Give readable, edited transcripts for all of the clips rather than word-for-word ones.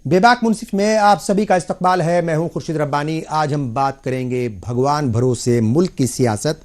बेबाक मुनसिफ में आप सभी का इस्तकबाल है। मैं हूं खुर्शीद रब्बानी। आज हम बात करेंगे भगवान भरोसे मुल्क की सियासत,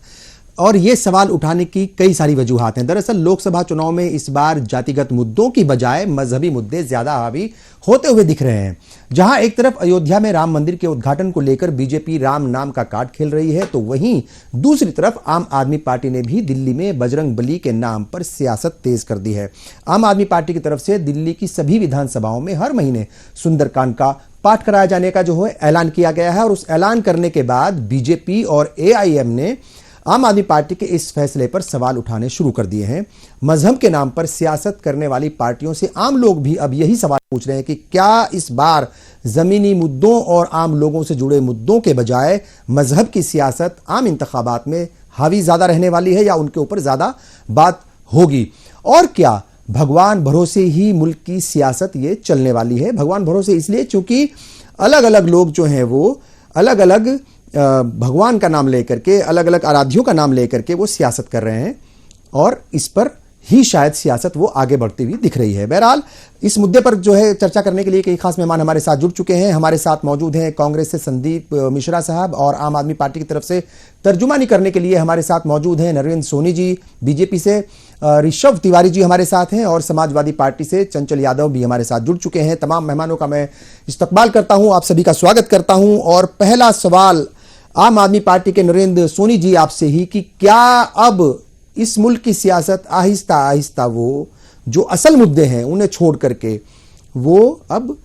और ये सवाल उठाने की कई सारी वजूहात हैं। दरअसल लोकसभा चुनाव में इस बार जातिगत मुद्दों की बजाय मजहबी मुद्दे ज्यादा हावी होते हुए दिख रहे हैं। जहां एक तरफ अयोध्या में राम मंदिर के उद्घाटन को लेकर बीजेपी राम नाम का कार्ड खेल रही है, तो वहीं दूसरी तरफ आम आदमी पार्टी ने भी दिल्ली में बजरंग बली के नाम पर सियासत तेज कर दी है। आम आदमी पार्टी की तरफ से दिल्ली की सभी विधानसभाओं में हर महीने सुंदरकांड का पाठ कराया जाने का जो है ऐलान किया गया है, और उस ऐलान करने के बाद बीजेपी और एआईएम ने आम आदमी पार्टी के इस फैसले पर सवाल उठाने शुरू कर दिए हैं। मजहब के नाम पर सियासत करने वाली पार्टियों से आम लोग भी अब यही सवाल पूछ रहे हैं कि क्या इस बार जमीनी मुद्दों और आम लोगों से जुड़े मुद्दों के बजाय मजहब की सियासत आम इंतखाबात में हावी ज्यादा रहने वाली है, या उनके ऊपर ज्यादा बात होगी। और क्या भगवान भरोसे ही मुल्क की सियासत ये चलने वाली है? भगवान भरोसे इसलिए चूंकि अलग अलग लोग जो हैं वो अलग अलग भगवान का नाम लेकर के, अलग अलग आराध्यों का नाम लेकर के वो सियासत कर रहे हैं, और इस पर ही शायद सियासत वो आगे बढ़ती हुई दिख रही है। बहरहाल इस मुद्दे पर जो है चर्चा करने के लिए कई खास मेहमान हमारे साथ जुड़ चुके हैं। हमारे साथ मौजूद हैं कांग्रेस से संदीप मिश्रा साहब, और आम आदमी पार्टी की तरफ से तर्जुमानी करने के लिए हमारे साथ मौजूद हैं नरेंद्र सोनी जी, बीजेपी से ऋषभ तिवारी जी हमारे साथ हैं, और समाजवादी पार्टी से चंचल यादव भी हमारे साथ जुड़ चुके हैं। तमाम मेहमानों का मैं इस्तकबाल करता हूं, आप सभी का स्वागत करता हूं। और पहला सवाल आम आदमी पार्टी के नरेंद्र सोनी जी आपसे ही कि क्या अब इस मुल्क की सियासत आहिस्ता आहिस्ता वो जो असल मुद्दे हैं उन्हें छोड़ करके वो अब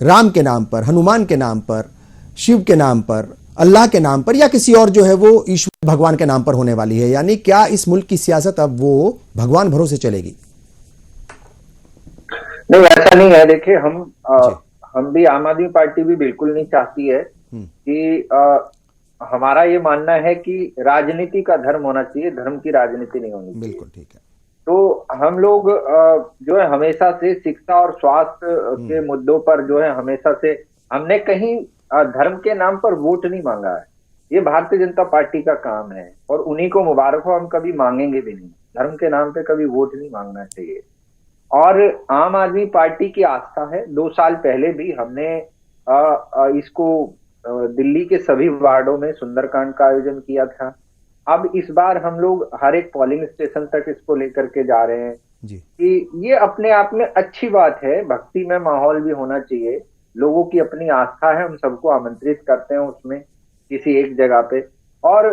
राम के नाम पर, हनुमान के नाम पर, शिव के नाम पर, अल्लाह के नाम पर, या किसी और जो है वो ईश्वर भगवान के नाम पर होने वाली है? यानी क्या इस मुल्क की सियासत अब वो भगवान भरोसे चलेगी? नहीं, ऐसा नहीं है। देखिए, हम भी, आम आदमी पार्टी भी बिल्कुल नहीं चाहती है कि हमारा ये मानना है कि राजनीति का धर्म होना चाहिए, धर्म की राजनीति नहीं होनी चाहिए। बिल्कुल ठीक है। तो हम लोग जो है हमेशा से शिक्षा और स्वास्थ्य के मुद्दों पर जो है हमेशा से हमने कहीं धर्म के नाम पर वोट नहीं मांगा है। ये भारतीय जनता पार्टी का काम है, और उन्हीं को मुबारक हो, हम कभी मांगेंगे भी नहीं। धर्म के नाम पे कभी वोट नहीं मांगना चाहिए। और आम आदमी पार्टी की आस्था है। 2 साल पहले भी हमने इसको दिल्ली के सभी वार्डों में सुंदरकांड का आयोजन किया था। अब इस बार हम लोग हर एक पोलिंग स्टेशन तक इसको लेकर के जा रहे हैं जी। कि ये अपने आप में अच्छी बात है। भक्ति में माहौल भी होना चाहिए। लोगों की अपनी आस्था है, हम सबको आमंत्रित करते हैं उसमें किसी एक जगह पे। और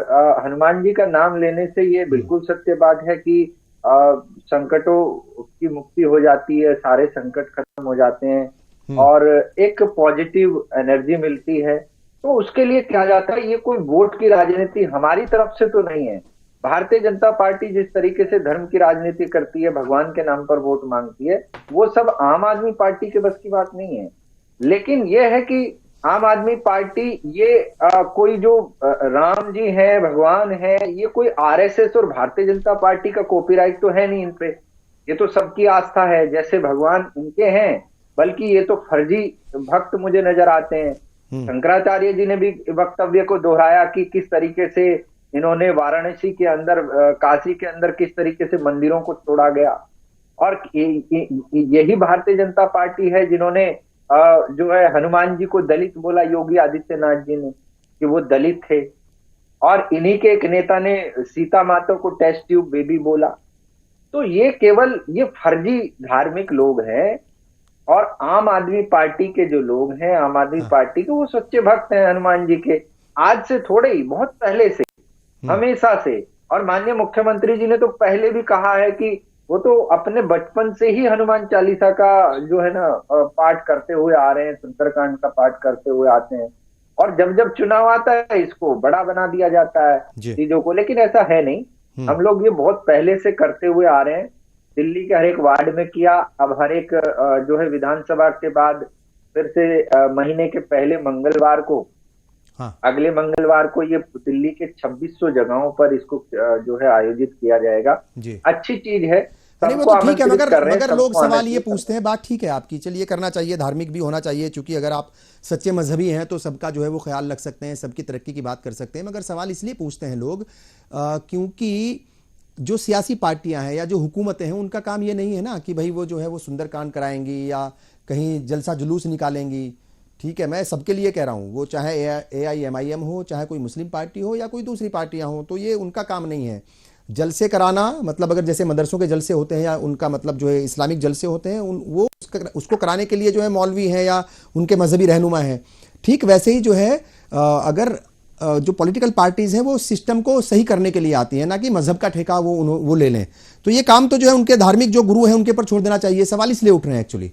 हनुमान जी का नाम लेने से ये बिल्कुल सत्य बात है कि संकटों की मुक्ति हो जाती है, सारे संकट खत्म हो जाते हैं और एक पॉजिटिव एनर्जी मिलती है। तो उसके लिए किया जाता है। ये कोई वोट की राजनीति हमारी तरफ से तो नहीं है। भारतीय जनता पार्टी जिस तरीके से धर्म की राजनीति करती है, भगवान के नाम पर वोट मांगती है, वो सब आम आदमी पार्टी के बस की बात नहीं है। लेकिन ये है कि आम आदमी पार्टी ये कोई जो राम जी है, भगवान है, ये कोई आरएसएस और भारतीय जनता पार्टी का कॉपीराइट तो है नहीं इन पे। ये तो सबकी आस्था है, जैसे भगवान उनके हैं, बल्कि ये तो फर्जी भक्त मुझे नजर आते हैं। शंकराचार्य जी ने भी वक्तव्य को दोहराया कि किस तरीके से इन्होंने वाराणसी के अंदर, काशी के अंदर किस तरीके से मंदिरों को तोड़ा गया। और यही भारतीय जनता पार्टी है जिन्होंने जो है हनुमान जी को दलित बोला, योगी आदित्यनाथ जी ने, कि वो दलित थे। और इन्हीं के एक नेता ने सीता माता को टेस्ट ट्यूब बेबी बोला। तो ये केवल ये फर्जी धार्मिक लोग हैं। और आम आदमी पार्टी के जो लोग हैं, आम आदमी पार्टी के, वो सच्चे भक्त हैं हनुमान जी के। आज से थोड़े ही, बहुत पहले से, हमेशा से। और माननीय मुख्यमंत्री जी ने तो पहले भी कहा है कि वो तो अपने बचपन से ही हनुमान चालीसा का जो है ना पाठ करते हुए आ रहे हैं, सुंदरकांड का पाठ करते हुए आते हैं। और जब जब चुनाव आता है इसको बड़ा बना दिया जाता है चीजों को, लेकिन ऐसा है नहीं। हम लोग ये बहुत पहले से करते हुए आ रहे हैं। दिल्ली के हर एक वार्ड में किया, अब हर एक जो है विधानसभा के बाद फिर से महीने के पहले मंगलवार को, अगले मंगलवार को ये दिल्ली के 2600 जगहों पर इसको जो है आयोजित किया जाएगा। अच्छी चीज है। नहीं, वो तो ठीक है, मगर लोग सवाल ये पूछते हैं, बात ठीक है आपकी, चलिए करना चाहिए, धार्मिक भी होना चाहिए, क्योंकि अगर आप सच्चे मजहबी हैं तो सबका जो है वो ख्याल रख सकते हैं, सबकी तरक्की की बात कर सकते हैं। मगर सवाल इसलिए पूछते हैं लोग क्योंकि जो सियासी पार्टियां हैं या जो हुकूमतें हैं उनका काम ये नहीं है ना कि भाई वो जो है वो सुंदरकांड कराएंगी या कहीं जलसा जुलूस निकालेंगी। ठीक है, मैं सबके लिए कह रहा हूँ, वो चाहे AIMIM हो, चाहे कोई मुस्लिम पार्टी हो या कोई दूसरी पार्टियां हो, तो ये उनका काम नहीं है। जलसे कराना मतलब अगर जैसे मदरसों के जलसे होते हैं या उनका मतलब जो है इस्लामिक जलसे होते हैं वो उसको कराने के लिए जो है मौलवी हैं या उनके मजहबी रहनुमा हैं। ठीक वैसे ही जो है अगर जो पॉलिटिकल पार्टीज हैं वो सिस्टम को सही करने के लिए आती हैं, ना कि मजहब का ठेका वो ले लें। तो ये काम तो जो है उनके धार्मिक जो गुरु हैं उनके ऊपर छोड़ देना चाहिए। सवाल इसलिए उठ रहे हैं एक्चुअली।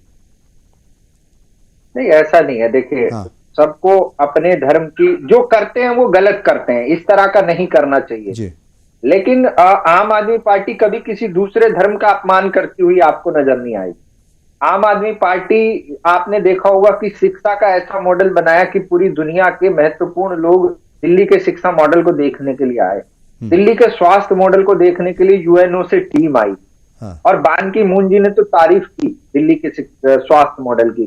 नहीं, ऐसा नहीं है। देखिए, हाँ सबको अपने धर्म की जो करते हैं वो गलत करते हैं, इस तरह का नहीं करना चाहिए जी लेकिन आम आदमी पार्टी कभी किसी दूसरे धर्म का अपमान करती हुई आपको नजर नहीं आएगी। आम आदमी पार्टी, आपने देखा होगा कि शिक्षा का ऐसा मॉडल बनाया कि पूरी दुनिया के महत्वपूर्ण लोग दिल्ली के शिक्षा मॉडल को देखने के लिए आए। दिल्ली के स्वास्थ्य मॉडल को देखने के लिए UNO से टीम आई। हाँ और बान की मून जी ने तो तारीफ की दिल्ली के स्वास्थ्य मॉडल की।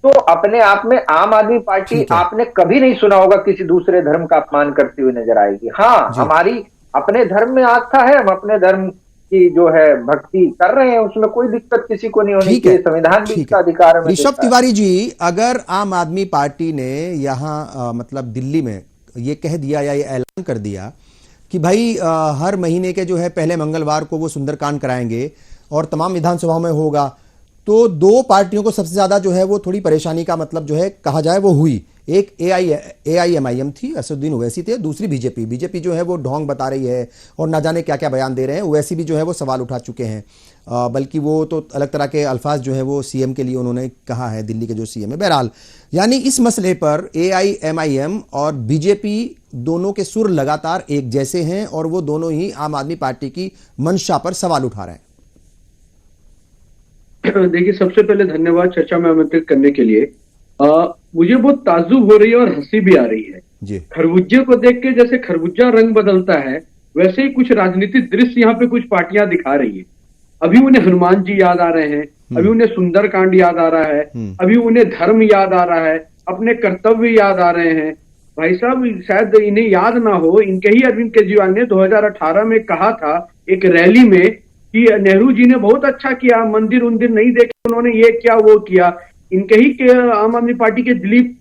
तो अपने आप में आम आदमी पार्टी ठीक है आपने कभी नहीं सुना होगा किसी दूसरे धर्म का अपमान करती हुई नजर आएगी। हाँ, जी। हमारी अपने धर्म में आस्था है, हम अपने धर्म की जो है भक्ति कर रहे हैं, उसमें कोई दिक्कत किसी को नहीं होनी ठीक है चाहिए। संविधान भी ठीक इसका है। अधिकार हमें ऋषभ देता है। तिवारी जी, अगर आम आदमी पार्टी ने यहाँ मतलब दिल्ली में ये कह दिया या ये ऐलान कर दिया कि भाई हर महीने के जो है पहले मंगलवार को वो सुंदरकांड कराएंगे और तमाम विधानसभाओं में होगा, तो दो पार्टियों को सबसे ज्यादा जो है वो थोड़ी परेशानी का मतलब जो है कहा जाए वो हुई। एक AIMIM थी, असदुद्दीन ओवैसी थे, दूसरी बीजेपी जो है वो ढोंग बता रही है और ना जाने क्या क्या बयान दे रहे हैं। ओवैसी भी जो है वो सवाल उठा चुके हैं, बल्कि वो तो अलग तरह के अल्फाज जो है वो CM के लिए उन्होंने कहा है, दिल्ली के जो CM है। बहरहाल यानी इस मसले पर AIMIM और बीजेपी दोनों के सुर लगातार एक जैसे हैं और वो दोनों ही आम आदमी पार्टी की मंशा पर सवाल उठा रहे हैं। देखिए, सबसे पहले धन्यवाद चर्चा में आमंत्रित करने के लिए। मुझे बहुत ताज्जुब हो रही है और हंसी भी आ रही है जी खरबूजे को देख के। जैसे खरबूजा रंग बदलता है वैसे ही कुछ राजनीतिक दृश्य यहाँ पे कुछ पार्टियां दिखा रही है। अभी उन्हें हनुमान जी याद आ रहे हैं, अभी उन्हें सुंदरकांड याद आ रहा है, अभी उन्हें धर्म याद आ रहा है, अपने कर्तव्य याद आ रहे हैं। भाई साहब, शायद इन्हें याद ना हो, इनके ही अरविंद केजरीवाल ने 2018 में कहा था एक रैली में कि नेहरू जी ने बहुत अच्छा किया, मंदिर उंदिर नहीं देखे, उन्होंने ये किया वो किया। इनके ही के आम आदमी पार्टी के दिलीप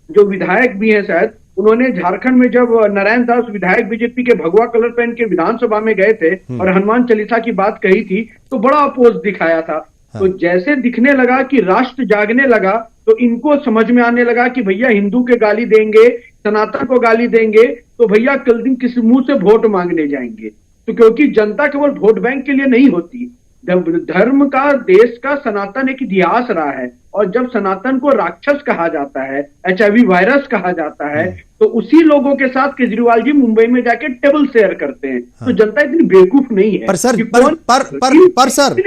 जो विधायक भी हैं शायद, उन्होंने झारखंड में जब नारायण दास विधायक बीजेपी के भगवा कलर पहन के विधानसभा में गए थे और हनुमान चालीसा की बात कही थी तो बड़ा अपोज दिखाया था। तो जैसे दिखने लगा कि राष्ट्र जागने लगा तो इनको समझ में आने लगा कि भैया हिंदू के गाली देंगे, सनातन को गाली देंगे तो भैया कल दिन किसी मुंह से वोट मांगने जाएंगे। तो क्योंकि जनता केवल वोट बैंक के लिए नहीं होती, धर्म का, देश का सनातन एक इतिहास रहा है। और जब सनातन को राक्षस कहा जाता है, HIV वायरस कहा जाता है, तो उसी लोगों के साथ केजरीवाल जी मुंबई में जाके टेबल शेयर करते हैं। तो जनता इतनी बेवकूफ नहीं है। पर सर सर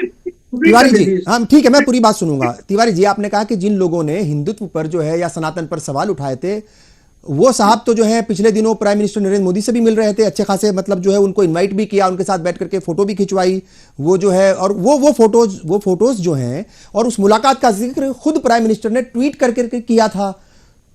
तिवारी जी, हम ठीक है, मैं पूरी बात सुनूंगा। तिवारी जी, आपने कहा कि जिन लोगों ने हिंदुत्व पर जो है या सनातन पर सवाल उठाए थे वो साहब तो जो है पिछले दिनों प्राइम मिनिस्टर नरेंद्र मोदी से भी मिल रहे थे, अच्छे खासे मतलब जो है उनको इनवाइट भी किया, उनके साथ बैठ करके फोटो भी खिंचवाई। वो जो है और वो फोटोज जो हैं और उस मुलाकात का जिक्र खुद प्राइम मिनिस्टर ने ट्वीट करके किया था।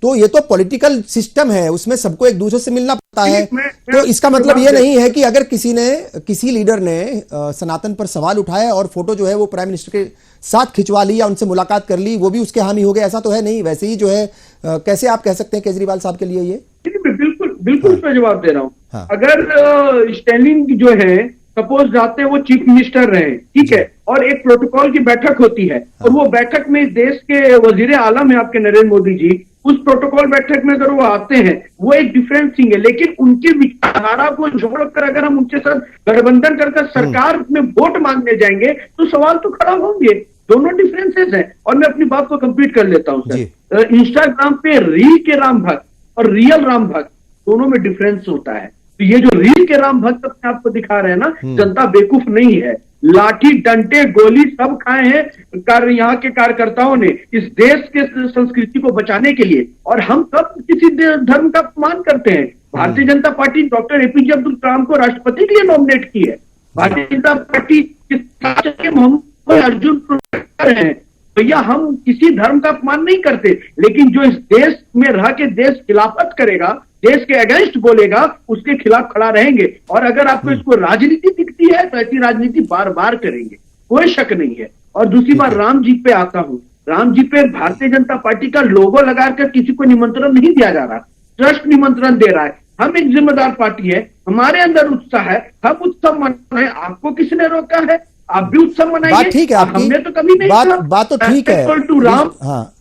तो ये तो पॉलिटिकल सिस्टम है, उसमें सबको एक दूसरे से मिलना पड़ता है। तो इसका मतलब ये नहीं है कि अगर किसी लीडर ने सनातन पर सवाल उठाया और फोटो जो है वो प्राइम मिनिस्टर के साथ खिंचवा ली या उनसे मुलाकात कर ली, वो भी उसके हामी हो गए, ऐसा तो है नहीं। वैसे ही जो है कैसे आप कह सकते हैं केजरीवाल साहब के लिए ये? बिल्कुल उसका जवाब दे रहा हूँ। हाँ। अगर स्टैलिन जो है सपोज जाते हैं वो चीफ मिनिस्टर रहे, ठीक है, और एक प्रोटोकॉल की बैठक होती है और वो बैठक में देश के वजीर आलम है आपके नरेंद्र मोदी जी, उस प्रोटोकॉल बैठक में अगर वो आते हैं वो एक डिफरेंट थिंग है। लेकिन उनकी विचारधारा को छोड़कर अगर हम उनके साथ गठबंधन कर सरकार में वोट मांगने जाएंगे तो सवाल तो खड़ा होंगे। दोनों डिफरेंसेस हैं। और मैं अपनी बात को कंप्लीट कर लेता हूं सर। इंस्टाग्राम पे रील के राम भक्त और रियल राम भक्त दोनों में डिफरेंस होता है। तो ये जो रील के राम भक्त अपने आपको दिखा रहे हैं ना, जनता बेवकूफ नहीं है। लाठी डंडे गोली सब खाए हैं यहाँ के कार्यकर्ताओं ने इस देश के संस्कृति को बचाने के लिए। और हम कब किसी धर्म का अपमान करते हैं? Bharatiya Janata party doctor APJ Abdul Kalam को राष्ट्रपति के लिए नॉमिनेट की है। भारतीय जनता पार्टी मोहम्मद अर्जुन हैं। भैया, हम किसी धर्म का अपमान नहीं करते, लेकिन जो इस देश में रह के देश खिलाफत करेगा देश के अगेंस्ट बोलेगा उसके खिलाफ खड़ा रहेंगे। और अगर आपको इसको राजनीति दिखती है तो ऐसी राजनीति बार बार करेंगे, कोई शक नहीं है। और दूसरी बात, राम जी पे आता हूं, राम जी पे भारतीय जनता पार्टी का लोगो लगाकर किसी को निमंत्रण नहीं दिया जा रहा, ट्रस्ट निमंत्रण दे रहा है। हम एक जिम्मेदार पार्टी है, हमारे अंदर उत्साह है, हम उत्सव मनाएं। आपको किसने रोका है? आप भी उत्सव मनाइए। बात ठीक है आपकी, हमने तो कभी नहीं बात तो ठीक है। टू राम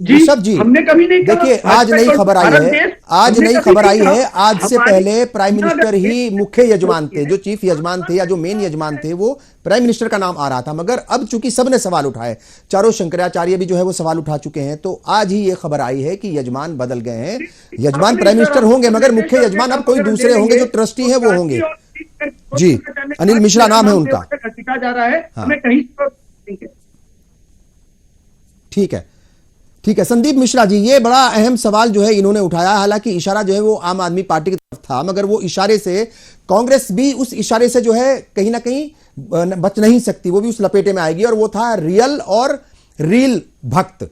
जी, जी हमने कभी नहीं कहा। देखिए, आज नई खबर आई है, आज नई खबर आई है। आज से पहले प्राइम मिनिस्टर ही मुख्य यजमान थे, जो चीफ यजमान थे या जो मेन यजमान थे वो प्राइम मिनिस्टर का नाम आ रहा था। मगर अब चूंकि सबने सवाल उठाए, चारों शंकराचार्य भी जो है वो सवाल उठा चुके हैं, तो आज ही ये खबर आई है कि यजमान बदल गए हैं। यजमान प्राइम मिनिस्टर होंगे मगर मुख्य यजमान अब कोई दूसरे होंगे, जो ट्रस्टी है वो होंगे। जी, अनिल मिश्रा नाम है उनका। सीखा जा रहा है, हमें कहीं ठीक है, ठीक है। संदीप मिश्रा जी, ये बड़ा अहम सवाल जो है इन्होंने उठाया। हालांकि इशारा जो है वो आम आदमी पार्टी की तरफ था, मगर वो इशारे से कांग्रेस भी उस इशारे से जो है कहीं ना कहीं बच नहीं सकती, वो भी उस लपेटे में आएगी। और वो था रियल और रील भक्त।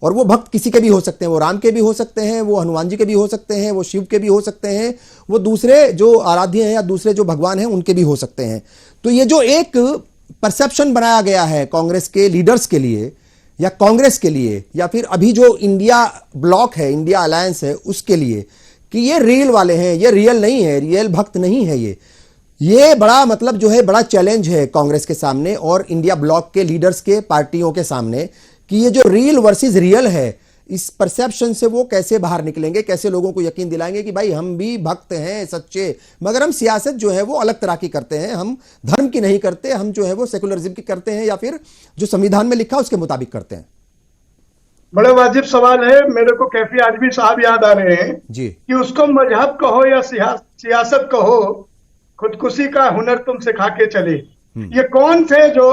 और वो भक्त किसी के भी हो सकते हैं, वो राम के भी हो सकते हैं, वो हनुमान जी के भी हो सकते हैं, वो शिव के भी हो सकते हैं, वो दूसरे जो आराध्य हैं या दूसरे जो भगवान हैं उनके भी हो सकते हैं। तो ये जो एक परसेप्शन बनाया गया है कांग्रेस के लीडर्स के लिए या कांग्रेस के लिए या फिर अभी जो इंडिया ब्लॉक है, इंडिया अलायंस है, उसके लिए कि ये रियल वाले हैं, ये रियल नहीं है, रियल भक्त नहीं है, ये बड़ा मतलब जो है बड़ा चैलेंज है कांग्रेस के सामने और इंडिया ब्लॉक के लीडर्स के पार्टियों के सामने कि ये जो रियल वर्सेस रियल है, इस परसेप्शन से वो कैसे बाहर निकलेंगे, कैसे लोगों को यकीन दिलाएंगे कि भाई हम भी भक्त हैं सच्चे, मगर हम सियासत जो है वो अलग तरह की करते हैं, हम धर्म की नहीं करते, हम जो है वो सेकुलरिज्म की करते हैं या फिर जो संविधान में लिखा उसके मुताबिक करते हैं। बड़ा वाजिब सवाल है। मेरे को कैफी आजमी साहब याद आ रहे हैं जी कि उसको मजहब कहो या सियासत कहो, खुदकुशी का हुनर तुम सिखा के चले। ये कौन थे जो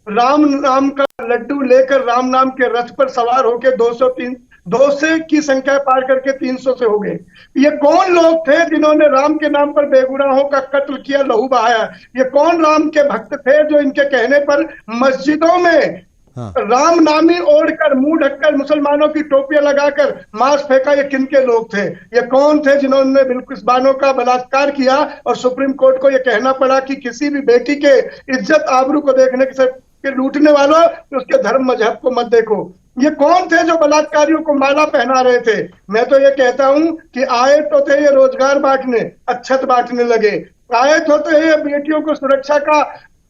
राम नाम का लड्डू लेकर राम नाम के रथ पर सवार होकर 200 की संख्या पार करके 300 से हो गए? ये कौन लोग थे जिन्होंने राम के नाम पर बेगुनाहों का कत्ल किया, लहू बहाया? ये कौन राम के भक्त थे जो इनके कहने पर मस्जिदों में राम नामी ओढ़कर मुंह ढककर मुसलमानों की टोपियां लगाकर मांस फेंका? ये किन के लोग थे? ये कौन थे जिन्होंने बिल्किसबानों का बलात्कार किया और सुप्रीम कोर्ट को ये कहना पड़ा कि किसी भी बेटी के इज्जत आबरू को देखने के लूटने वालों उसके धर्म मजहब को मत देखो? ये कौन थे जो बलात्कारियों को माला पहना रहे थे? मैं तो ये कहता हूं कि आए तो थे ये रोजगार बांटने, अच्छत बांटने लगे, आए तो थे ये बेटियों को सुरक्षा का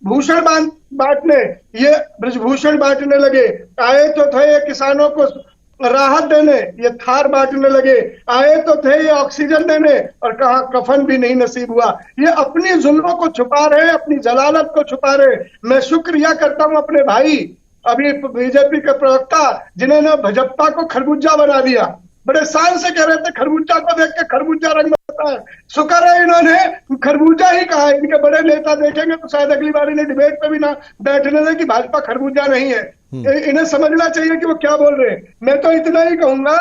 भूषण बांटने, ये ब्रजभूषण बांटने लगे, आए तो थे ये किसानों को राहत देने, ये थार बांटने लगे, आए तो थे ये ऑक्सीजन देने और कहा कफन भी नहीं नसीब हुआ। ये अपनी जुल्मों को छुपा रहे, अपनी जलालत को छुपा रहे। मैं शुक्रिया करता हूं अपने भाई अभी बीजेपी के प्रवक्ता जिन्होंने भाजपा को खरबूजा बना दिया। बड़े शान से कह रहे थे खरबूजा को देख के खरबूजा रंग बनता है। शुक्र है इन्होंने खरबूजा ही कहा। इनके बड़े नेता देखेंगे तो शायद अगली बार इन्हें डिबेट पे भी ना बैठने दें कि भाजपा खरबूजा नहीं है। इन्हें समझना चाहिए कि वो क्या बोल रहे हैं। मैं तो इतना ही कहूंगा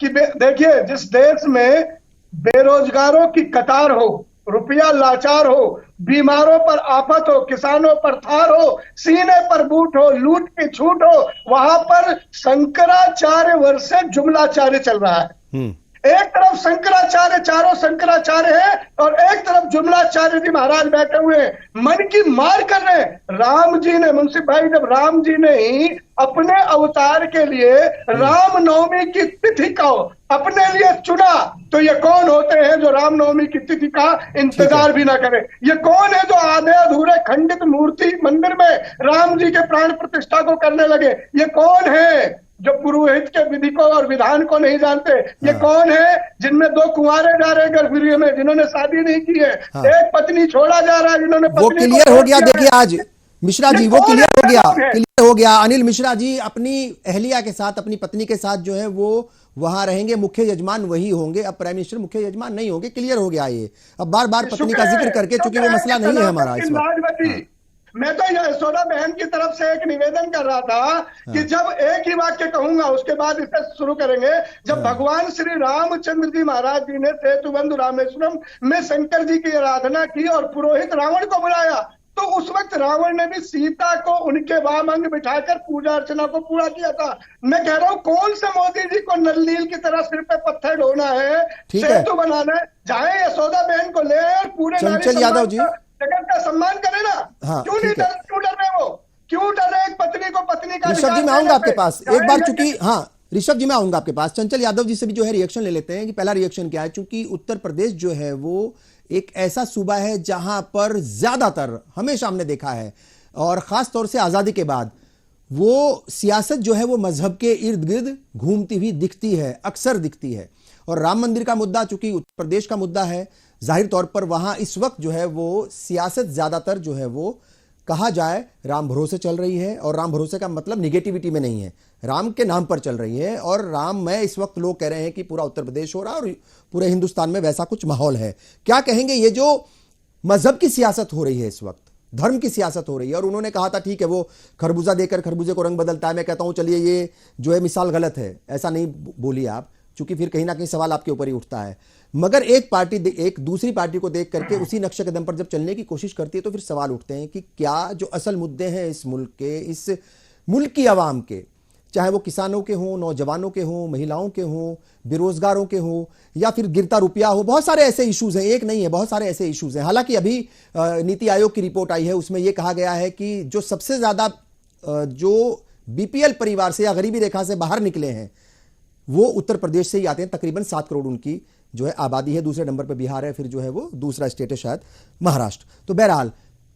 कि देखिए, जिस देश में बेरोजगारों की कतार हो, रुपया लाचार हो, बीमारों पर आफत हो, किसानों पर थार हो, सीने पर बूट हो, लूट की छूट हो, वहां पर शंकराचार्य वर्सेस जुमलाचार्य चल रहा है। एक तरफ शंकराचार्य, चारों शंकराचार्य है और एक तरफ जुमलाचार्य जी महाराज बैठे हुए हैं, मन की मार कर रहे हैं। राम जी ने, मुंशी भाई, जब राम जी ने ही अपने अवतार के लिए रामनवमी की तिथि का अपने लिए चुना, तो ये कौन होते हैं जो रामनवमी की तिथि का इंतजार भी ना करें? ये कौन है जो आधे अधूरे खंडित मूर्ति मंदिर में राम जी के प्राण प्रतिष्ठा को करने लगे? ये कौन है जो पुरोहित के विधि को और विधान को नहीं जानते? ये कौन है जिनमें 2 कुंवारे जा रहे गर्भगृह में जिन्होंने शादी नहीं की है? एक पत्नी छोड़ा जा रहा है जिन्होंने वो क्लियर हो गया। देखिए आज मिश्रा जी वो क्लियर हो गया। अनिल मिश्रा जी अपनी अहलिया के साथ, अपनी पत्नी के साथ जो है वो वहां रहेंगे, मुख्य यजमान वही होंगे, अब प्राइम मिनिस्टर मुख्य यजमान नहीं होंगे। क्लियर हो गया ये। अब बार बार पत्नी का जिक्र करके, चूंकि वो मसला नहीं है हमारा इस वक्त। मैं तो यशोदा बहन की तरफ से एक निवेदन कर रहा था कि जब एक ही वाक्य कहूंगा उसके बाद इसे शुरू करेंगे। जब भगवान श्री रामचंद्र जी महाराज जी ने सेतुबंधु रामेश्वरम में शंकर जी की आराधना की और पुरोहित रावण को बुलाया, तो उस वक्त रावण ने भी सीता को उनके वाम अंग बिठाकर पूजा अर्चना को पूरा किया था। मैं कह रहा हूँ कौन से मोदी जी को नलनील की तरह सिर पे पत्थर ढोना है, ठीक है। सेतु बनाना है, जाए यशोदा बहन को ले आए और पूरे नारी चंचल यादव जी, जगत का सम्मान करे ना। हाँ, क्यों नहीं ठीक है। क्यों डर रहे वो, क्यों डर रहे एक पत्नी को पत्नी का ऋषभ जी अधिकार मैं आऊंगा देने आपके पे? पास एक बार, चूंकि हाँ ऋषभ जी मैं आऊंगा आपके पास। चंचल यादव जी से भी जो है रिएक्शन ले लेते हैं कि पहला रिएक्शन क्या है, चूंकि उत्तर प्रदेश जो है वो एक ऐसा सूबा है जहां पर ज्यादातर हमेशा हमने देखा है और खास तौर से आजादी के बाद वो सियासत जो है वो मजहब के इर्द गिर्द घूमती हुई दिखती है, अक्सर दिखती है। और राम मंदिर का मुद्दा चूंकि उत्तर प्रदेश का मुद्दा है, जाहिर तौर पर वहां इस वक्त जो है वो सियासत ज्यादातर जो है वो कहा जाए राम भरोसे चल रही है। और राम भरोसे का मतलब निगेटिविटी में नहीं है, राम के नाम पर चल रही है। और राम में इस वक्त लोग कह रहे हैं कि पूरा उत्तर प्रदेश हो रहा है और पूरे हिंदुस्तान में वैसा कुछ माहौल है। क्या कहेंगे, ये जो मजहब की सियासत हो रही है इस वक्त, धर्म की सियासत हो रही है। और उन्होंने कहा था ठीक है वो खरबूजा देकर खरबूजे को रंग बदलता है, मैं कहता हूं चलिए ये जो है मिसाल गलत है, ऐसा नहीं बोलिए आप, चूंकि फिर कहीं ना कहीं सवाल आपके ऊपर ही उठता है। मगर एक पार्टी एक दूसरी पार्टी को देख करके उसी नक्शे कदम पर जब चलने की कोशिश करती है तो फिर सवाल उठते हैं कि क्या जो असल मुद्दे हैं इस मुल्क के, इस मुल्क की आवाम के, चाहे वो किसानों के हों, नौजवानों के हों, महिलाओं के हों, बेरोजगारों के हों, या फिर गिरता रुपया हो, बहुत सारे ऐसे इश्यूज हैं, एक नहीं है, बहुत सारे ऐसे इश्यूज हैं। हालांकि अभी नीति आयोग की रिपोर्ट आई है, उसमें यह कहा गया है कि जो सबसे ज्यादा जो बीपीएल परिवार से या गरीबी रेखा से बाहर निकले हैं वो उत्तर प्रदेश से ही आते हैं। तकरीबन 7 करोड़ उनकी जो है आबादी है, दूसरे नंबर पर बिहार है, फिर जो है वो दूसरा स्टेट है शायद महाराष्ट्र। तो बहरहाल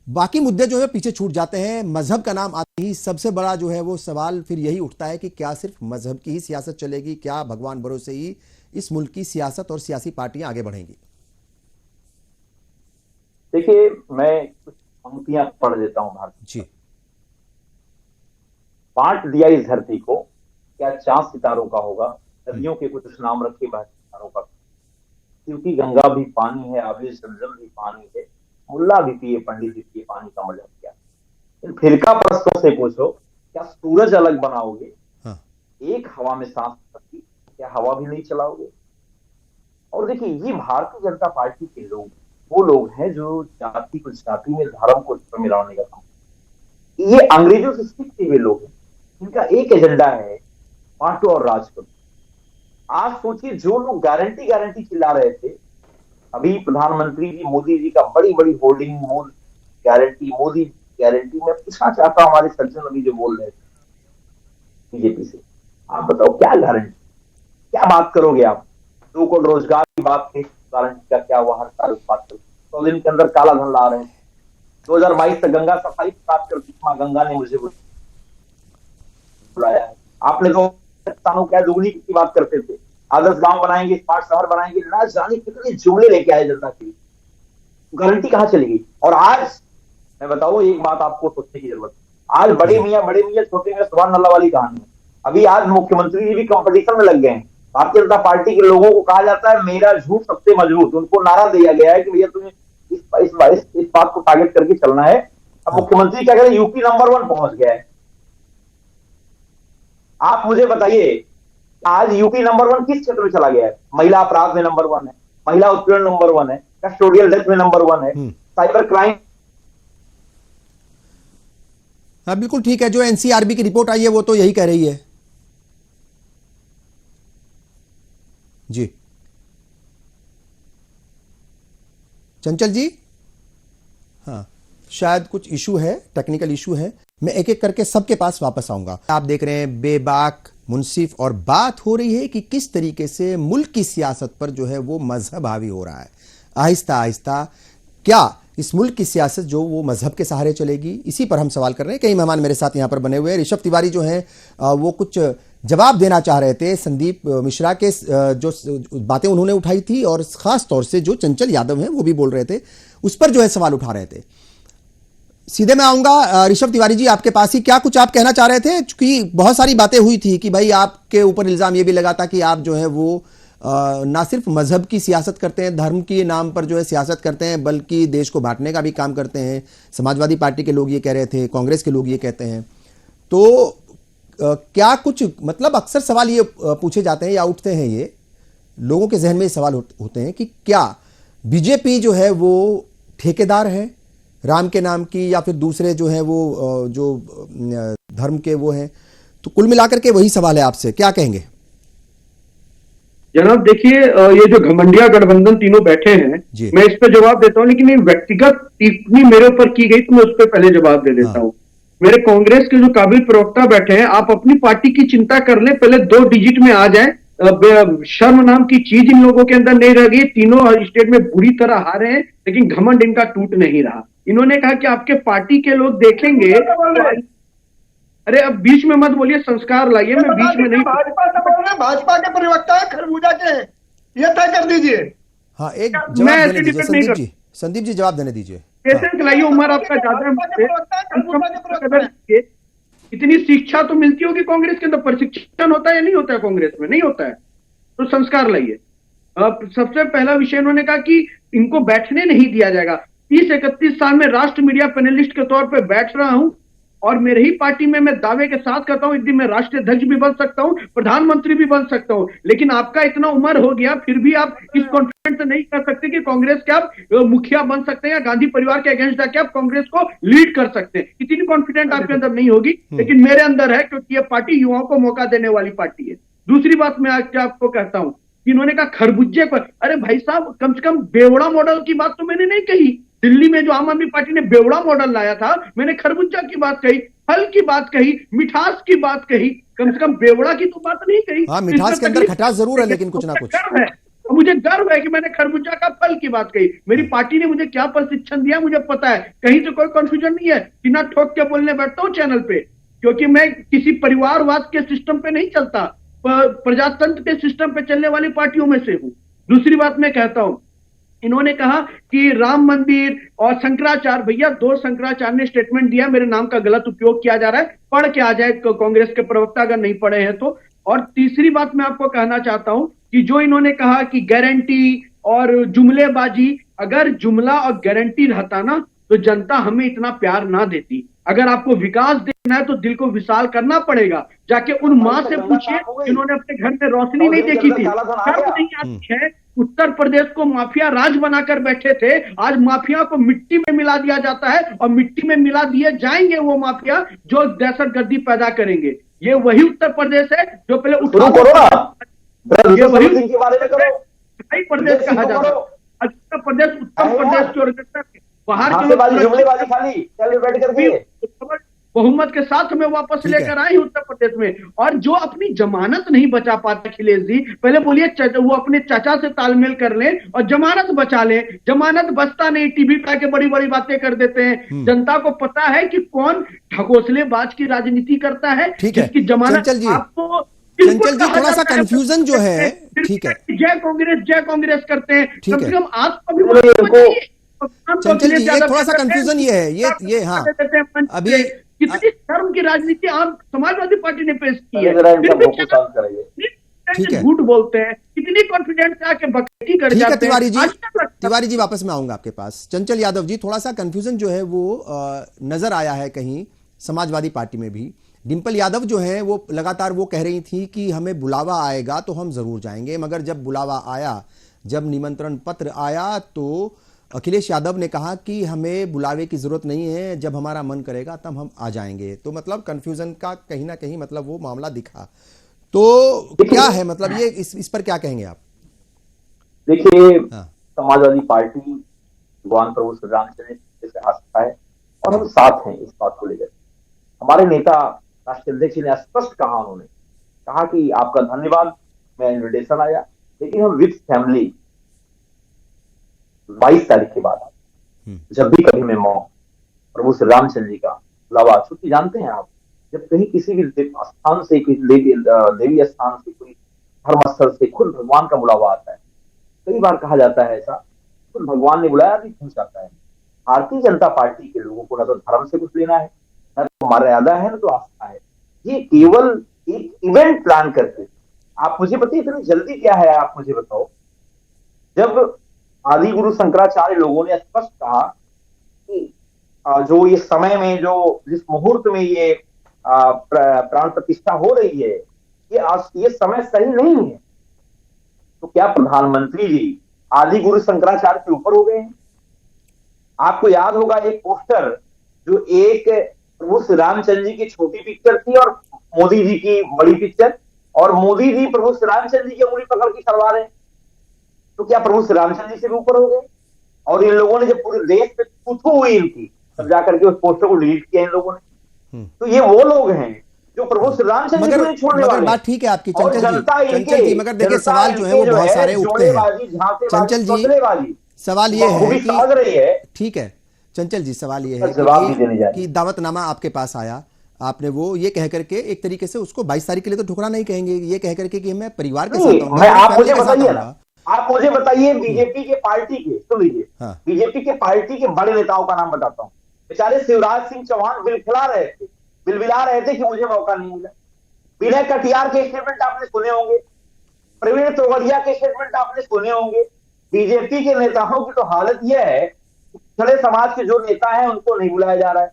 बाकी मुद्दे जो है पीछे छूट जाते हैं। मजहब का नाम आते ही सबसे बड़ा जो है वो सवाल फिर यही उठता है कि क्या सिर्फ मजहब की ही सियासत चलेगी, क्या भगवान भरोसे ही इस मुल्क की सियासत और सियासी पार्टियां आगे बढ़ेंगी? देखिए, मैं कुछ पंक्तियां पढ़ देता हूं भारत जी। बांट दिया इस धरती को, क्या चांद सितारों का होगा, नदियों के कुछ नाम रखे बहते सितारों का, क्योंकि गंगा भी पानी है, आबे जमजम भी पानी है, मुल्ला भी पिए पंडित भी पिए, पानी का मतलब क्या। इन फिरका परस्तों से पूछो, क्या सूरज अलग बनाओगे? हाँ। एक हवा में सांस सकती, क्या हवा भी नहीं चलाओगे? और देखिए, ये भारतीय जनता पार्टी के लोग वो लोग हैं जो जाति को जाति में, धर्म को मिलाने का काम, ये अंग्रेजों से सीखते हुए लोग हैं। इनका एक एजेंडा है, बांटो और राज करो। आज सोचिए, जो लोग गारंटी गारंटी चिल्ला रहे थे, अभी प्रधानमंत्री जी मोदी जी का बड़ी बड़ी होर्डिंग, गारंटी मोदी गारंटी, में पूछना चाहता हूं हमारे सज्जन अभी जो बोल रहे थे बीजेपी से, आप बताओ क्या गारंटी, क्या बात करोगे आप? 2 करोड़ रोजगार की बात थी, गारंटी का क्या हुआ? हर साल बात करो, 100 दिन के अंदर काला धन ला रहे हैं। 2022 तक गंगा सफाई की बात करती, मां गंगा ने मुझे बुलाया है। आपने तो किसानों क्या दुगनी की बात करते थे, आदर्श गांव बनाएंगे, स्मार्ट शहर बनाएंगे, ना जाने कितने जुमले लेके आए जनता के लिए, गारंटी कहां चली गई? और आज मैं बताऊं, एक बात आपको सोचने की जरूरत है। आज बड़े मियां छोटे मियां सुभान अल्लाह वाली कहानी है। अभी आज मुख्यमंत्री जी भी कंपटीशन में लग गए हैं। भारतीय जनता पार्टी के लोगों को कहा जाता है मेरा झूठ सबसे मजबूत, उनको नारा दिया गया है कि भैया तुम्हें इस बात को टारगेट करके चलना है। अब मुख्यमंत्री क्या करें, यूपी नंबर 1 पहुंच गया है। आप मुझे बताइए, आज यूपी नंबर 1 किस क्षेत्र में चला गया है? महिला अपराध में नंबर 1 है, महिला उत्पीड़न नंबर 1 है, कस्टोडियल डेथ में नंबर 1 है, साइबर क्राइम। हाँ बिल्कुल ठीक है, जो एनसीआरबी की रिपोर्ट आई है वो तो यही कह रही है। जी चंचल जी, हाँ शायद कुछ इशू है, टेक्निकल इशू है, मैं एक एक करके सबके पास वापस आऊंगा। आप देख रहे हैं बेबाक मुंसिफ, और बात हो रही है कि किस तरीके से मुल्क की सियासत पर जो है वो मजहब हावी हो रहा है। आहिस्ता आहिस्ता क्या इस मुल्क की सियासत जो वो मजहब के सहारे चलेगी, इसी पर हम सवाल कर रहे हैं। कई मेहमान मेरे साथ यहां पर बने हुए हैं। ऋषभ तिवारी जो हैं वो कुछ जवाब देना चाह रहे थे संदीप मिश्रा के जो बातें उन्होंने उठाई थी, और खास तौर से जो चंचल यादव हैं वो भी बोल रहे थे, उस पर जो है सवाल उठा रहे थे। सीधे मैं आऊंगा ऋषभ तिवारी जी आपके पास ही, क्या कुछ आप कहना चाह रहे थे? क्योंकि बहुत सारी बातें हुई थी कि भाई आपके ऊपर इल्जाम ये भी लगा था कि आप जो है वो ना सिर्फ मजहब की सियासत करते हैं, धर्म के नाम पर जो है सियासत करते हैं, बल्कि देश को बांटने का भी काम करते हैं। समाजवादी पार्टी के लोग ये कह रहे थे, कांग्रेस के लोग ये कहते हैं। तो क्या कुछ मतलब अक्सर सवाल ये पूछे जाते हैं या उठते हैं, ये लोगों के जहन में सवाल होते हैं कि क्या बीजेपी जो है वो ठेकेदार है राम के नाम की या फिर दूसरे जो है वो जो धर्म के वो हैं। तो कुल मिलाकर के वही सवाल है आपसे, क्या कहेंगे? जनाब देखिए, ये जो घमंडिया गठबंधन तीनों बैठे हैं, जी। मैं इस पे जवाब देता हूं, लेकिन ये व्यक्तिगत टिप्पणी मेरे ऊपर की गई तो मैं उस पर पहले जवाब दे देता हूं। मेरे कांग्रेस के जो काबिल प्रवक्ता बैठे हैं, आप अपनी पार्टी की चिंता कर लें, पहले 2 डिजिट में आ जाएं। शर्म नाम की चीज इन लोगों के अंदर नहीं रह गई। तीनों स्टेट में बुरी तरह हारे हैं, लेकिन घमंड इनका टूट नहीं रहा। इन्होंने कहा कि आपके पार्टी के लोग देखेंगे। अरे अब बीच में मत बोलिए, संस्कार लाइए। मैं बीच में नहीं। भाजपा से बोल रहे हैं, भाजपा के प्रवक्ता है, खरबूजा के हैं, ये तय कर दीजिए। हाँ, एक मैं जवाब ऐसे देने दीजिए डिपेंड नहीं संदीप करता। जी। संदीप जी जवाब देने दीजिए। पेशेंस लाइए, उम्र आपका ज्यादा है। इतनी शिक्षा तो मिलती होगी कांग्रेस के अंदर, प्रशिक्षण होता है या नहीं होता है? कांग्रेस में नहीं होता है, तो संस्कार लाइए। सबसे पहला विषय इन्होंने कहा कि इनको बैठने नहीं दिया जाएगा। 30-31 साल में राष्ट्र मीडिया पैनलिस्ट के तौर पे बैठ रहा हूं, और मेरे ही पार्टी में मैं दावे के साथ कहता हूं, एक दिन मैं राष्ट्रीय अध्यक्ष भी बन सकता हूं, प्रधानमंत्री भी बन सकता हूं। लेकिन आपका इतना उम्र हो गया, फिर भी आप इस कॉन्फिडेंस से नहीं कर सकते कि कांग्रेस के आप मुखिया बन सकते हैं, या गांधी परिवार के अगेंस्ट जाके आप कांग्रेस को लीड कर सकते हैं। इतनी कॉन्फिडेंट आपके अंदर नहीं होगी, लेकिन मेरे अंदर है, क्योंकि यह पार्टी युवाओं को मौका देने वाली पार्टी है। दूसरी बात मैं आज आपको कहता हूं, इन्होंने कहा खरबूजे पर। अरे भाई साहब, कम से कम बेवड़ा मॉडल की बात तो मैंने नहीं कही। दिल्ली में जो आम आदमी पार्टी ने बेवड़ा मॉडल लाया था, मैंने खरबूजा की बात कही, फल की बात कही, मिठास की बात कही, कम से कम बेवड़ा की तो बात नहीं कही। हाँ, मिठास के अंदर खटास जरूर है, लेकिन कुछ ना कुछ गर्व है। और मुझे गर्व है कि मैंने खरबूजा का फल की बात कही। मेरी पार्टी ने मुझे क्या प्रशिक्षण दिया मुझे पता है, कहीं से कोई कंफ्यूजन नहीं है। बिना ठोक के बोलने बैठता हूं चैनल पे, क्योंकि मैं किसी परिवारवाद के सिस्टम पे नहीं चलता, प्रजातंत्र के सिस्टम पे चलने वाली पार्टियों में से हूं। दूसरी बात मैं कहता हूं, इन्होंने कहा कि राम मंदिर और शंकराचार्य, भैया 2 शंकराचार्य ने स्टेटमेंट दिया, मेरे नाम का गलत उपयोग किया जा रहा है। पढ़ के आ जाए कांग्रेस के प्रवक्ता, अगर नहीं पढ़े हैं तो। और तीसरी बात मैं आपको कहना चाहता हूं कि जो इन्होंने कहा कि गारंटी और जुमलेबाजी, अगर जुमला और गारंटी रहता ना तो जनता हमें इतना प्यार ना देती। अगर आपको विकास देखना है तो दिल को विशाल करना पड़ेगा। जाके उन माँ से पूछिए जिन्होंने अपने घर में रोशनी नहीं देखी थी, शर्म नहीं आती है। उत्तर प्रदेश को माफिया राज बनाकर बैठे थे, आज माफिया को मिट्टी में मिला दिया जाता है, और मिट्टी में मिला दिए जाएंगे वो माफिया जो दहशतगर्दी पैदा करेंगे। ये वही उत्तर प्रदेश है जो पहले शुरू करो ना, ये वही के बारे में करो। प्रदेश कहा जाता है। उत्तर प्रदेश की ओर बाहर के लोग बहुमत के साथ हमें वापस लेकर आए उत्तर प्रदेश में। और जो अपनी जमानत नहीं बचा पाते अखिलेश जी, पहले बोलिए वो अपने चाचा से तालमेल कर लें और जमानत बचा लें। जमानत बचता नहीं, टीवी पे आके बड़ी बड़ी बातें कर देते हैं। जनता को पता है कि कौन ढकोसलेबाज की राजनीति करता है, जिसकी जमानत आपको। चंचल जी, थोड़ा सा कंफ्यूजन जो है, ठीक है, जय कांग्रेस करते हैं, कम से कम आपको भी चंचल जी, ये थोड़ा सा कंफ्यूजन ये है, ये हाँ, अभी कितनी शर्म की राजनीति आम समाजवादी पार्टी ने पेश की है, ठीक है, झूठ बोलते हैं, कितनी कॉन्फिडेंस से आके बकैती कर जाते हैं। तिवारी जी वापस में आऊंगा आपके पास। चंचल यादव जी, थोड़ा सा कंफ्यूजन जो है वो नजर आया है कहीं समाजवादी पार्टी में भी। डिंपल यादव जो है वो लगातार वो कह रही थी कि हमें बुलावा आएगा तो हम जरूर जाएंगे, मगर जब बुलावा आया, जब निमंत्रण पत्र आया, तो अखिलेश यादव ने कहा कि हमें बुलावे की जरूरत नहीं है, जब हमारा मन करेगा तब हम आ जाएंगे। तो मतलब कंफ्यूजन का कहीं ना कहीं मतलब वो मामला दिखा। तो क्या है मतलब ये, इस पर क्या कहेंगे आप? देखिए, समाजवादी पार्टी भगवान प्रभु श्री रामचंद्र से आस्था है और हम साथ हैं इस बात को लेकर। हमारे नेता राष्ट्रीय अध्यक्ष ने स्पष्ट कहा, उन्होंने कहा कि आपका धन्यवाद, मैं इन्विटेशन आया, लेकिन हम विद फैमिली 22 तारीख के बाद जब भी कभी मैं प्रभु श्री रामचंद्र जी का बुलावा, छुट्टी जानते हैं आप, जब कहीं किसी भी स्थान से, देवी स्थान से, कोई धर्मस्थल से खुद भगवान का बुलावा आता है। कई बार कहा जाता है ऐसा, खुद भगवान ने बुलाया भी पूछ जाता है। भारतीय जनता पार्टी के लोगों को न तो धर्म से कुछ लेना है, न तो मर्यादा है, न तो आस्था है। ये केवल एक इवेंट प्लान करके, आप मुझे बताइए इतनी जल्दी क्या है, आप मुझे बताओ। जब आदि गुरु शंकराचार्य लोगों ने स्पष्ट कहा कि जो ये समय में, जो जिस मुहूर्त में ये प्राण प्रतिष्ठा हो रही है, ये समय सही नहीं है, तो क्या प्रधानमंत्री जी आदि गुरु शंकराचार्य के ऊपर हो गए हैं? आपको याद होगा एक पोस्टर जो एक प्रभु श्री रामचंद्र जी की छोटी पिक्चर थी और मोदी जी की बड़ी पिक्चर, और मोदी जी प्रभु श्री रामचंद्र जी की उंगली पकड़ के चलवा रहे हैं। तो क्या प्रभु श्री रामचंद्र जी से भी ऊपर हो गए? और इन लोगों ने जब पूरे देश पे थू हुई इनकी, तब जाकर के उस पोस्टर को डिलीट किया इन लोगों ने। तो ये वो लोग हैं जो प्रभु श्री रामचंद्र जी को नहीं छोड़ने वाले। बात ठीक है आपकी और चंचल जी, मगर देखिए सवाल जो है वो बहुत सारे उठते हैं चंचल जी। सवाल ये है कि समझ रही है, ठीक है चंचल जी, सवाल ये है जवाब भी देने जा रही कि दावतनामा आपके पास आया, आपने वो ये कह करके एक तरीके से उसको 22 तारीख के लिए तो ठुकरा नहीं कहेंगे, ये कह करके कि मैं परिवार के साथ हूं। आप मुझे बताइए ना, आप मुझे बताइए बीजेपी के पार्टी के, सुन लीजिए, बीजेपी के पार्टी के बड़े नेताओं का नाम बताता हूं। बेचारे शिवराज सिंह चौहान बिलबिला रहे थे कि मुझे मौका नहीं मिला। विनय कटियार के स्टेटमेंट आपने सुने होंगे, प्रवीण तोगड़िया के स्टेटमेंट आपने सुने होंगे। बीजेपी के नेताओं की तो हालत यह है, पिछड़े समाज के जो नेता हैं उनको नहीं बुलाया जा रहा है,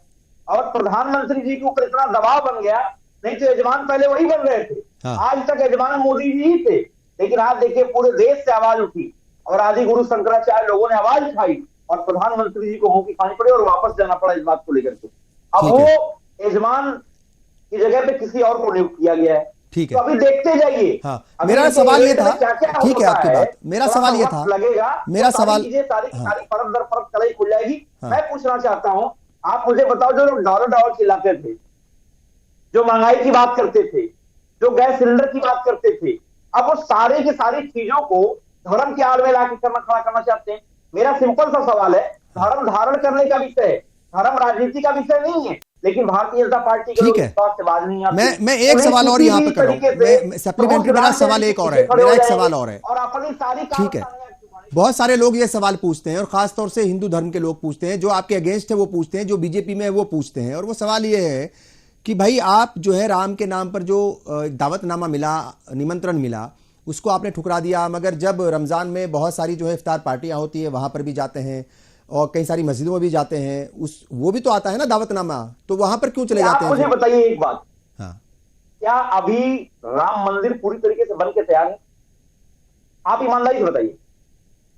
और प्रधानमंत्री जी के ऊपर इतना दबाव बन गया, नहीं तो यजमान पहले वही बन रहे थे। आज तक यजमान मोदी जी ही थे, लेकिन आप देखिए पूरे देश से आवाज उठी और आदि गुरु शंकराचार्य लोगों ने आवाज उठाई और प्रधानमंत्री जी को मुंह की खानी पड़ी और वापस जाना पड़ा इस बात को लेकर के। अब वो यजमान की जगह पे किसी और को नियुक्त किया गया है। ठीक है, तो अभी देखते जाइए। मेरा सवाल ये था, ठीक है आपकी बात, मेरा सवाल ये था, लगेगा मेरा सवाल सारी परत दर परत कलाई खुल जाएगी। मैं पूछना चाहता हूं, आप मुझे बताओ, जो लोग डॉलर चिल्लाते थे, जो महंगाई की बात करते थे, जो गैस सिलेंडर की बात करते थे, अब वो सारे की सारी चीजों को धर्म के आड़ में लाके खड़ा करना चाहते हैं। मेरा सिंपल सा सवाल है, धर्म धारण करने का विषय है, धर्म राजनीति का विषय नहीं है, लेकिन भारतीय जनता पार्टी के लोग इस बात से बात नहीं आती। मैं एक सवाल और यहाँ पे कर रहा हूँ, सप्लीमेंट्री, मेरा सवाल एक और है, मेरा एक सवाल और है, और अपनी सारी, ठीक है। बहुत सारे लोग ये सवाल पूछते हैं और खासतौर से हिंदू धर्म के लोग पूछते हैं, जो आपके अगेंस्ट है वो पूछते हैं, जो बीजेपी में है वो पूछते हैं, और वो सवाल ये है कि भाई आप जो है राम के नाम पर जो दावतनामा मिला, निमंत्रण मिला, उसको आपने ठुकरा दिया, मगर जब रमजान में बहुत सारी जो है इफ्तार पार्टियां होती है वहां पर भी जाते हैं और कई सारी मस्जिदों में भी जाते हैं, वो भी तो आता है ना दावतनामा, तो वहां पर क्यों चले जाते हैं? मुझे बताइए एक बात, क्या अभी राम मंदिर पूरी तरीके से बन के तैयार है? आप ईमानदारी से बताइए।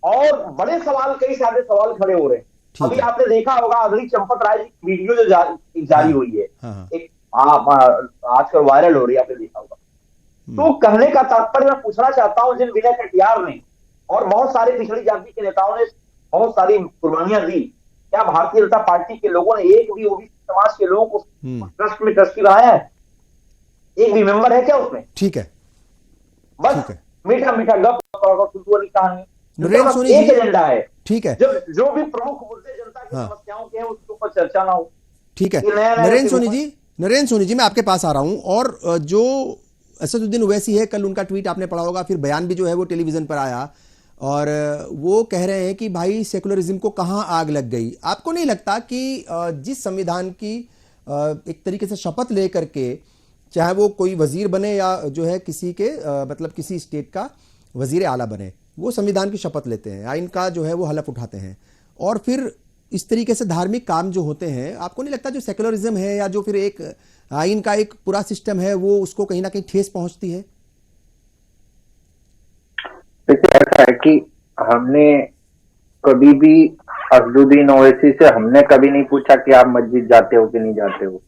और बड़े सवाल, कई सारे सवाल खड़े हो रहे हैं। अभी आपने देखा होगा अगली चंपत राय की वीडियो जो जारी हुई है, एक आजकल वायरल हो रही है, आपने देखा होगा। तो कहने का तात्पर्य मैं पूछना चाहता हूं, जिन विनय कटियार ने और बहुत सारे पिछड़ी जाति के नेताओं ने बहुत सारी कुर्बानियां दी, क्या भारतीय जनता पार्टी के लोगों ने एक भी ओबीसी समाज के लोगों को ट्रस्ट में ट्रस्टी बनाया है? एक भी मेंबर है क्या उसमें? ठीक है, बस मीठा मीठा गप वाली कहानी, एक एजेंडा है। ठीक है, जो भी प्रमुख मुद्दे जनता की समस्याओं के हैं उसके ऊपर चर्चा ना हो। ठीक है, नरेंद्र सोनी जी मैं आपके पास आ रहा हूं। और जो असदुद्दीन ओवैसी है, कल उनका ट्वीट आपने पढ़ा होगा, फिर बयान भी जो है वो टेलीविजन पर आया, और वो कह रहे हैं कि भाई सेकुलरिज्म को कहां आग लग गई। आपको नहीं लगता कि जिस संविधान की एक तरीके से शपथ लेकर के, चाहे वो कोई वजीर बने या जो है किसी के मतलब किसी स्टेट का वजीर आला बने, वो संविधान की शपथ लेते हैं, आइन का जो है वो हलफ उठाते हैं, और फिर इस तरीके से धार्मिक काम जो होते हैं, आपको नहीं लगता जो सेकुलरिज्म है या जो फिर एक आइन का एक पूरा सिस्टम है वो उसको कहीं ना कहीं ठेस पहुंचती है? देखिए ऐसा है कि हमने कभी भी असदुद्दीन ओवैसी से हमने कभी नहीं पूछा कि आप मस्जिद जाते हो कि नहीं जाते हो,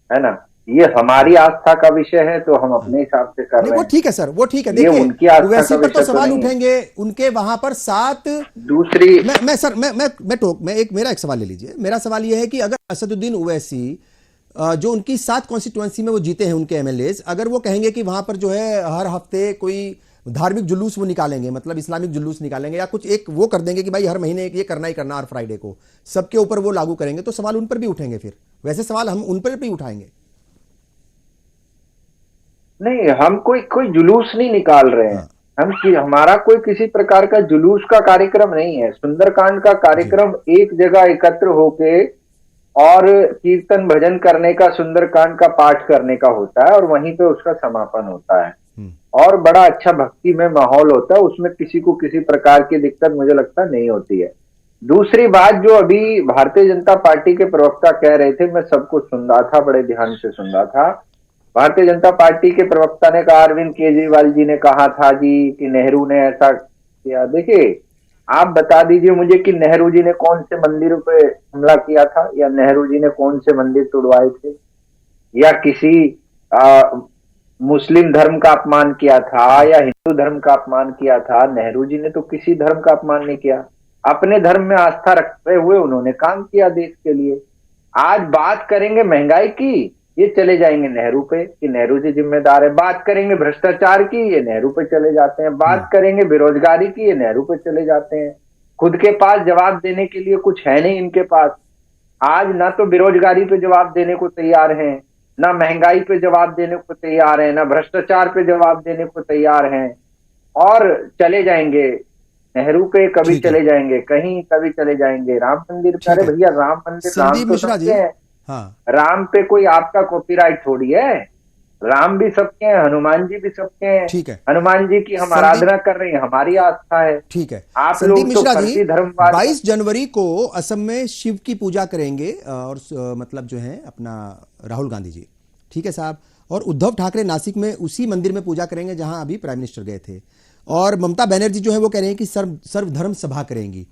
है ना। ये हमारी आस्था का विषय है, तो हम अपने हिसाब से कर रहे हैं। वो ठीक है सर, वो ठीक है। देखिए उनकी आस्था ओवैसी का पर तो विषय सवाल नहीं उठेंगे, उनके वहां पर 7 दूसरी मेरा एक सवाल ले लीजिए। मेरा सवाल यह है कि अगर असदुद्दीन ओवैसी जो उनकी 7 कॉन्स्टिट्यूएंसी में वो जीते हैं, उनके एमएलए, अगर वो कहेंगे कि वहां पर जो है हर हफ्ते कोई धार्मिक जुलूस वो निकालेंगे, मतलब इस्लामिक जुलूस निकालेंगे, या कुछ एक वो कर देंगे कि भाई हर महीने ये करना ही करना, हर फ्राइडे को सबके ऊपर वो लागू करेंगे, तो सवाल उन पर भी उठेंगे। फिर वैसे सवाल हम उन पर भी उठाएंगे। नहीं, हम कोई जुलूस नहीं निकाल रहे हैं। हमारा कोई किसी प्रकार का जुलूस का कार्यक्रम नहीं है। सुंदरकांड का कार्यक्रम एक जगह एकत्र होके और कीर्तन भजन करने का, सुंदरकांड का पाठ करने का होता है, और वहीं पे उसका समापन होता है, और बड़ा अच्छा भक्ति में माहौल होता है। उसमें किसी को किसी प्रकार की दिक्कत मुझे लगता नहीं होती है। दूसरी बात, जो अभी भारतीय जनता पार्टी के प्रवक्ता कह रहे थे, मैं सबको सुन रहा था, बड़े ध्यान से सुन रहा था। भारतीय जनता पार्टी के प्रवक्ता ने कहा, अरविंद केजरीवाल जी ने कहा था जी कि नेहरू ने ऐसा किया। देखिए, आप बता दीजिए मुझे कि नेहरू जी ने कौन से मंदिरों पे हमला किया था, या नेहरू जी ने कौन से मंदिर तोड़वाए थे, या किसी मुस्लिम धर्म का अपमान किया था या हिंदू धर्म का अपमान किया था। नेहरू जी ने तो किसी धर्म का अपमान नहीं किया, अपने धर्म में आस्था रखते हुए उन्होंने काम किया देश के लिए। आज बात करेंगे महंगाई की, ये चले जाएंगे नेहरू पे कि नेहरू जी जिम्मेदार है। बात करेंगे भ्रष्टाचार की, ये नेहरू पे चले जाते हैं। बात करेंगे बेरोजगारी की, ये नेहरू पे चले जाते हैं। खुद के पास जवाब देने के लिए कुछ है नहीं इनके पास। आज ना तो बेरोजगारी पे जवाब देने को तैयार हैं, ना महंगाई पे जवाब देने को तैयार हैं, ना भ्रष्टाचार पे जवाब देने को तैयार हैं, और चले जाएंगे नेहरू पे, कभी ठीक है। चले जाएंगे कहीं, कभी चले जाएंगे राम मंदिर पे। अरे ठीक है। भैया राम मंदिर, राम संदीप तो मिश्रा जी, सबके हैं, हाँ राम पे कोई आपका कॉपीराइट थोड़ी है। राम भी सबके हैं, हनुमान जी भी सबके हैं। ठीक है। हनुमान जी की हम संदीप- आराधना कर रहे हैं, हमारी आस्था है। ठीक है। आप संदीप लोग तो मिश्रा जी, फर्जी धर्मवाद 22 जनवरी को असम में शिव की पूजा करेंगे और मतलब जो है अपना राहुल गांधी जी, ठीक है साहब, और उद्धव ठाकरे नासिक में उसी मंदिर में पूजा करेंगे जहां अभी प्राइम मिनिस्टर गए थे, और ममता बनर्जी जो है वो कह रहे हैं कि सर्वधर्म सभा करेंगी।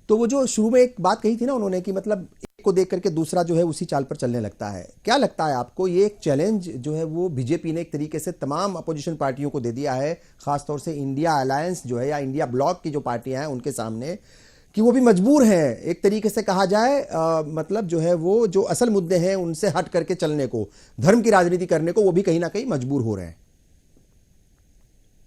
तो वो जो शुरू में एक बात कही थी ना उन्होंने कि मतलब एक को देख करके दूसरा जो है उसी चाल पर चलने लगता है, क्या लगता है आपको ये एक चैलेंज जो है वो बीजेपी ने एक तरीके से तमाम अपोजिशन पार्टियों को दे दिया है, खासतौर से इंडिया अलायंस जो है या इंडिया ब्लॉक की जो पार्टियां हैं उनके सामने, कि वो भी मजबूर हैं एक तरीके से कहा जाए मतलब जो है वो जो असल मुद्दे हैं उनसे हट करके चलने को, धर्म की राजनीति करने को वो भी कहीं ना कहीं मजबूर हो रहे हैं?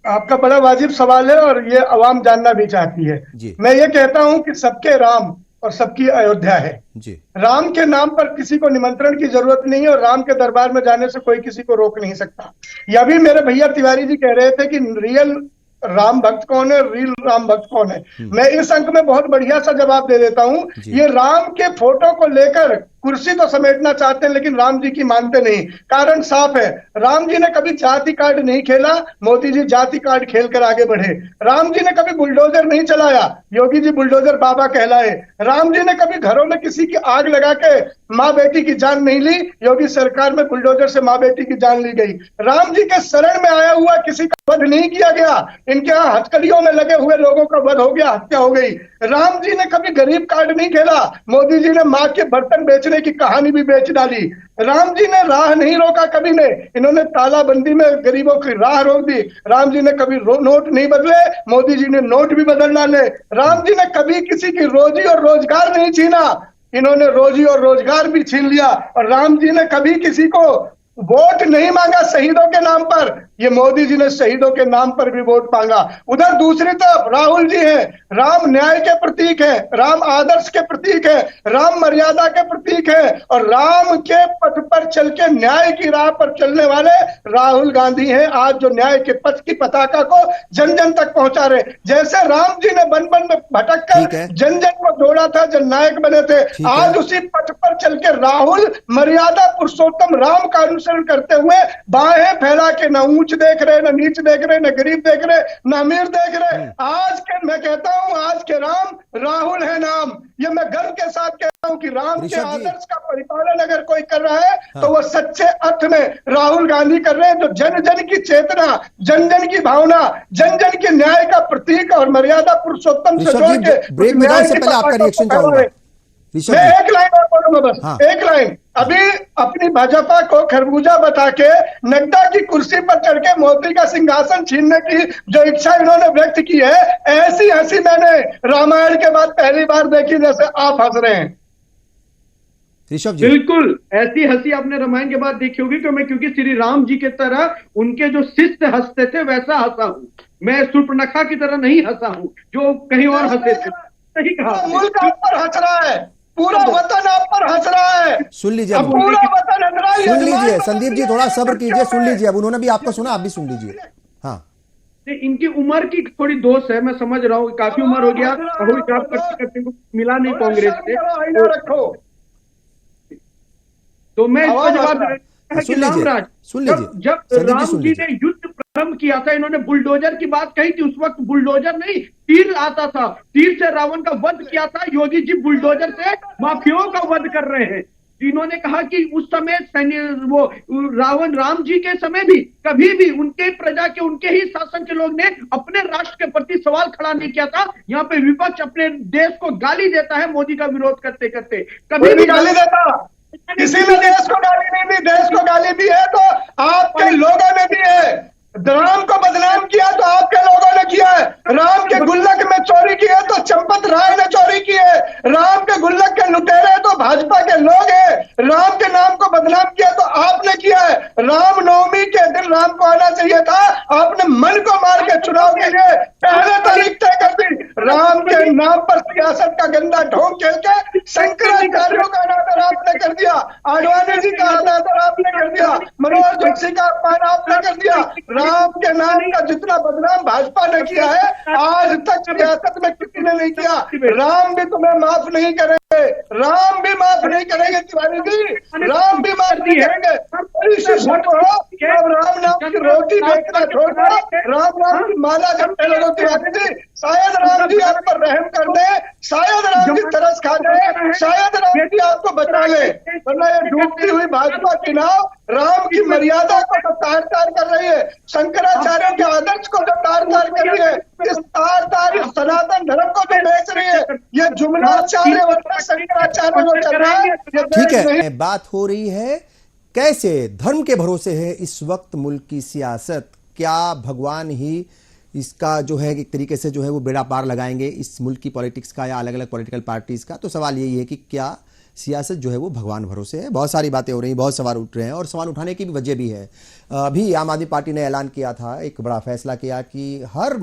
आपका बड़ा वाजिब सवाल है और ये अवाम जानना भी चाहती है। जी। मैं ये कहता हूं कि सबके राम और सबकी अयोध्या है। जी। राम के नाम पर किसी को निमंत्रण की जरूरत नहीं है और राम के दरबार में जाने से कोई किसी को रोक नहीं सकता। यह भी मेरे भैया तिवारी जी कह रहे थे कि रियल राम भक्त कौन है, रियल राम भक्त कौन है। मैं इस अंक में बहुत बढ़िया सा जवाब दे देता हूं। ये राम के फोटो को लेकर कुर्सी तो समेटना चाहते हैं लेकिन राम जी की मानते नहीं। कारण साफ है, राम जी ने कभी जाति कार्ड नहीं खेला, मोदी जी जाति कार्ड खेलकर आगे बढ़े। राम जी ने कभी बुलडोजर नहीं चलाया, योगी जी बुलडोजर बाबा कहलाए। राम जी ने कभी घरों में किसी की आग लगा के माँ बेटी की जान नहीं ली, योगी सरकार में बुलडोजर से माँ बेटी की जान ली गई। राम जी के शरण में आया हुआ किसी का वध नहीं किया गया, इनके यहाँ हथकड़ियों में लगे हुए लोगों का वध हो गया, हत्या हो गई। राम जी ने कभी गरीब कार्ड नहीं खेला, मोदी जी ने माँ के बर्तन बेचने की कहानी भी बेच डाली। राम जी ने राह नहीं रोका कभी ने, इन्होंने तालाबंदी में गरीबों की राह रोक दी। राम जी ने कभी नोट नहीं बदले, मोदी जी ने नोट भी बदल डाले। राम जी ने कभी किसी की रोजी और रोजगार नहीं छीना, इन्होंने रोजी और रोजगार भी छीन लिया। और राम जी ने कभी किसी को वोट नहीं मांगा शहीदों के नाम पर, ये मोदी जी ने शहीदों के नाम पर भी वोट मांगा। उधर दूसरी तरफ राहुल जी हैं, राम न्याय के प्रतीक है, राम आदर्श के प्रतीक है, राम मर्यादा के प्रतीक है, और राम के पथ पर चल के न्याय की राह पर चलने वाले राहुल गांधी हैं। आज जो न्याय के पथ की पताका को जन जन तक पहुंचा रहे, जैसे राम जी ने बन बन में भटक कर जन जन को जोड़ा था, जन नायक बने थे, आज उसी पथ पर चल के राहुल मर्यादा पुरुषोत्तम राम का अनुसरण करते हुए बाहें फैला के न ऊंच देख रहे, न नीच देख रहे, न गरीब देख रहे, न अमीर देख रहे। आज के मैं कहता हूं आज के राम राहुल है नाम। ये मैं गर्व के साथ कहता हूं कि राम के आदर्श का परिपालन अगर कोई कर रहा है तो वो सच्चे अर्थ में राहुल गांधी कर रहे हैं, जो जन जन की चेतना, जन जन की भावना, जन जन के न्याय का प्रतीक और मर्यादा पुरुषोत्तम से जोड़ के ब्रेक में जाने से पहले आपका रिएक्शन चाहूंगा। मैं एक लाइन और बोलूंगा बस, एक लाइन। अभी अपनी भाजपा को खरबूजा बता के नड्डा की कुर्सी पर चढ़ के मोदी का सिंहासन छीनने की जो इच्छा इन्होंने व्यक्त की है, ऐसी हंसी मैंने रामायण के बाद पहली बार देखी जैसे आप हंस रहे हैं। ऋषभ जी, बिल्कुल ऐसी हंसी आपने रामायण के बाद देखी होगी क्योंकि श्री राम जी के तरह उनके जो शिष्य हंसते थे वैसा हंसा हूं मैं, सूर्पनखा की तरह नहीं हंसा हूं जो कहीं और हंसे थे। सही कहा, मुल्क आप पर हंस रहा है, पूरा वतन आप पर हंस रहा है। सुन लीजिए, अब पूरा वतन हंस रहा है। सुन लीजिए संदीप जी, थोड़ा सब्र कीजिए, सुन लीजिए। अब उन्होंने भी आपको सुना, आप भी सुन लीजिए। हाँ, इनकी उम्र की थोड़ी दोष है, मैं समझ रहा हूँ, काफी उम्र हो गया, राहुल साहब करते को मिला नहीं कांग्रेस से, तो मैं इसका जवाब दे रहा हूं कि रामराज, जब राम जी ने युद्ध प्रारंभ किया था, इन्होंने बुलडोजर की बात कही थी। उस वक्त बुलडोजर नहीं, तीर आता था, तीर से रावण का वध किया था। योगी जी बुलडोजर से माफियों का वध कर रहे हैं। जिन्होंने कहा कि उस समय वो रावण राम जी के समय भी कभी भी उनके प्रजा के, उनके ही शासन के लोग ने अपने राष्ट्र के प्रति सवाल खड़ा नहीं किया था। यहाँ पे विपक्ष अपने देश को गाली देता है मोदी का विरोध करते करते, कभी भी गाली देता, किसी ने देश को गाली नहीं दी। देश को गाली दी है तो आपके लोगों ने दी है। राम को बदनाम किया तो आपके लोगों ने किया है। राम के गुल्लक में चोरी की है तो चंपत राय ने चोरी की है। राम के गुल्लक के लुटेरे तो भाजपा के लोग हैं। राम के नाम को बदनाम किया तो आपने किया है। रामनवमी के दिन राम को आना चाहिए था, आपने मन को मार के चुनाव के लिए पहले तारीख तय कर दी। राम के नाम पर सियासत का गंदा ढोंग खेल के शंकराचार्यों का अनादर आपने कर दिया, आडवाणी जी का अनादर आपने कर दिया, मनोज जोशी का अपमान आपने कर दिया। राम के नाम का जितना बदनाम भाजपा ने किया है, आज तक सियासत में किसी ने नहीं किया। राम भी तुम्हें माफ नहीं करेंगे, राम भी माफ नहीं करेंगे तिवारी जी, राम भी माफ नहीं करेंगे। अब राम नाम की रोटी बेचना छोड़ दो, राम नाम की माला जपने लगो तिवारी जी। शायद राम जी आप पर रहम कर दे, शायद राम जी तरस खा जाए, शायद राम जी आपको बचा ले, वरना ये डूबती हुई भाजपा की नाव राम की मर्यादा को तो तार तार कर रही है, शंकराचार्य के आदर्श को तो तार तार कर रही है, इस तार तार इस सनातन धर्म को तो बेच रही है। ये जुमलाचार्य वरना शंकराचार्य को चल रहा है। ठीक है, बात हो रही है कैसे धर्म के भरोसे है इस वक्त मुल्क की सियासत। क्या भगवान ही इसका जो है एक तरीके से जो है वो बेड़ा पार लगाएंगे इस मुल्क की पॉलिटिक्स का या अलग अलग पॉलिटिकल पार्टीज का? तो सवाल यही है कि क्या सियासत जो है वो भगवान भरोसे है। बहुत सारी बातें हो रही, बहुत सवाल उठ रहे हैं और सवाल उठाने की भी वजह भी है। अभी आम आदमी पार्टी ने ऐलान किया था, एक बड़ा फैसला किया कि हर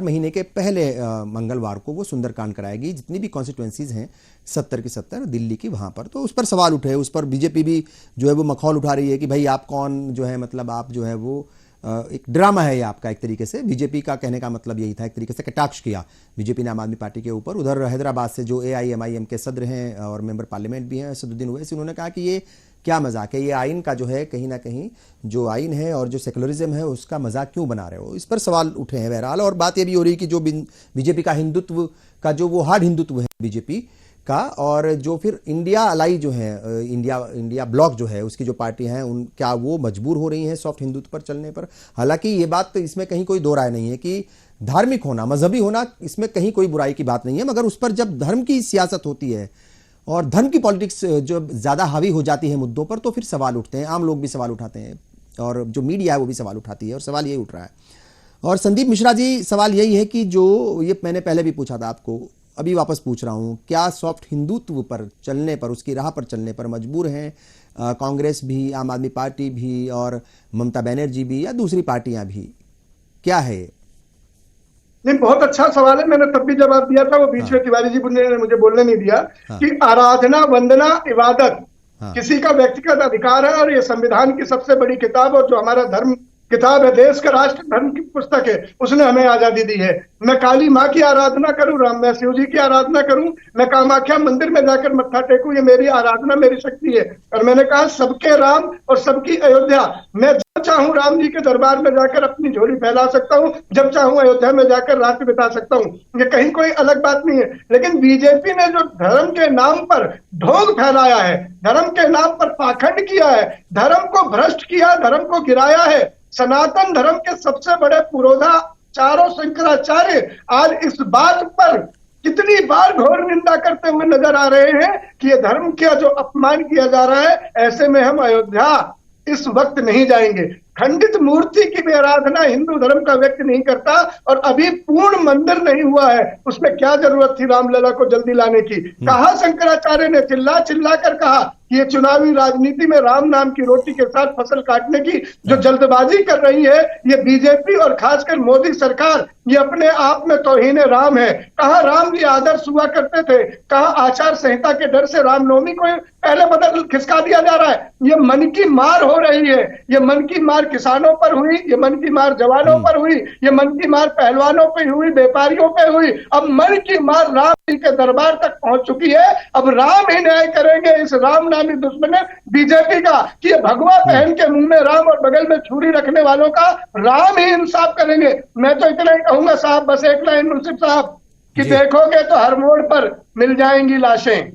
महीने के पहले मंगलवार को वो सुंदरकांड कराएगी, जितनी भी कॉन्स्टिट्यूएंसीज हैं 70 की 70 दिल्ली की, वहाँ पर। तो उस पर सवाल उठे, उस पर बीजेपी भी जो है वो मखौल उठा रही है कि भाई आप कौन जो है, मतलब आप जो है वो एक ड्रामा है ये आपका। एक तरीके से बीजेपी का कहने का मतलब यही था, एक तरीके से कटाक्ष किया बीजेपी ने आम आदमी पार्टी के ऊपर। उधर हैदराबाद से जो AIMIM के सदर हैं और मेंबर पार्लियामेंट भी हैं असदुद्दीन ओवैसी, उन्होंने कहा कि ये क्या मजाक है, ये आइन का जो है कहीं ना कहीं जो आइन है और जो सेकुलरिज्म है उसका मजाक क्यों बना रहे हो। इस पर सवाल उठे हैं बहरहाल। और बात ये भी हो रही है कि जो बीजेपी का हिंदुत्व का जो वो हार्ड हिंदुत्व है बीजेपी का, और जो फिर इंडिया अलाई जो है, इंडिया ब्लॉक जो है उसकी जो पार्टियां हैं, उन क्या वो मजबूर हो रही हैं सॉफ्ट हिंदुत्व पर चलने पर। हालांकि ये बात तो इसमें कहीं कोई दो राय नहीं है कि धार्मिक होना, मजहबी होना, इसमें कहीं कोई बुराई की बात नहीं है, मगर उस पर जब धर्म की सियासत होती है और धर्म की पॉलिटिक्स जब ज़्यादा हावी हो जाती है मुद्दों पर, तो फिर सवाल उठते हैं। आम लोग भी सवाल उठाते हैं और जो मीडिया है वो भी सवाल उठाती है, और सवाल यही उठ रहा है। और संदीप मिश्रा जी, सवाल यही है कि जो ये मैंने पहले भी पूछा था आपको, अभी वापस पूछ रहा हूँ, क्या सॉफ्ट हिंदुत्व पर चलने पर, उसकी राह पर चलने पर मजबूर हैं कांग्रेस भी, आम आदमी पार्टी भी और ममता बनर्जी भी, या दूसरी पार्टियां भी? क्या है? नहीं, बहुत अच्छा सवाल है। मैंने तब भी जवाब दिया था, वो बीच में तिवारी जी ने मुझे बोलने नहीं दिया कि आराधना, वंदना, इबादत किसी का व्यक्तिगत अधिकार है, और ये संविधान की सबसे बड़ी किताब और जो हमारा धर्म किताब है, देश का राष्ट्र धर्म की पुस्तक है, उसने हमें आजादी दी है। मैं काली माँ की आराधना करूं, राम मैं शिव जी की आराधना करूं, मैं कामाख्या मंदिर में जाकर मत्था टेकूं, ये मेरी आराधना, मेरी शक्ति है। और मैंने कहा सबके राम और सबकी अयोध्या। मैं जब चाहूं राम जी के दरबार में जाकर अपनी झोली फैला सकता हूं, जब चाहूं अयोध्या में जाकर रात बिता सकता हूं, ये कहीं कोई अलग बात नहीं है। लेकिन बीजेपी ने जो धर्म के नाम पर ढोंग फैलाया है, धर्म के नाम पर पाखंड किया है, धर्म को भ्रष्ट किया, धर्म को गिराया है, सनातन धर्म के सबसे बड़े पुरोधा चारों शंकराचार्य आज इस बात पर कितनी बार घोर निंदा करते हुए नजर आ रहे हैं कि ये धर्म का जो अपमान किया जा रहा है, ऐसे में हम अयोध्या इस वक्त नहीं जाएंगे। खंडित मूर्ति की भी आराधना हिंदू धर्म का व्यक्ति नहीं करता, और अभी पूर्ण मंदिर नहीं हुआ है, उसमें क्या जरूरत थी रामलला को जल्दी लाने की। कहा शंकराचार्य ने चिल्ला चिल्ला कर कहा कि ये चुनावी राजनीति में राम नाम की रोटी के साथ फसल काटने की जो जल्दबाजी कर रही है, ये बीजेपी और खासकर मोदी सरकार, ये अपने आप में तौहीन राम है। कहा राम जी आदर्श हुआ करते थे, कहा आचार संहिता के डर से रामनवमी को पहले बदल खिसका दिया जा रहा है। ये मन की मार हो रही है, ये मन की मार किसानों पर हुई, ये मन की मार जवानों पर हुई, ये मन की मार पहलवानों पे हुई, व्यापारियों पे हुई, अब मन की मार राम जी के दरबार तक पहुंच चुकी है। अब राम ही न्याय करेंगे इस राम नामी दुश्मन बीजेपी का, कि ये भगवा पहन के मुंह में राम और बगल में छुरी रखने वालों का राम ही इंसाफ करेंगे। मैं तो इतना ही कहूंगा साहब, बस एक लाइन मुंसिफ साहब, कि देखोगे तो हर मोड़ पर मिल जाएंगी लाशें।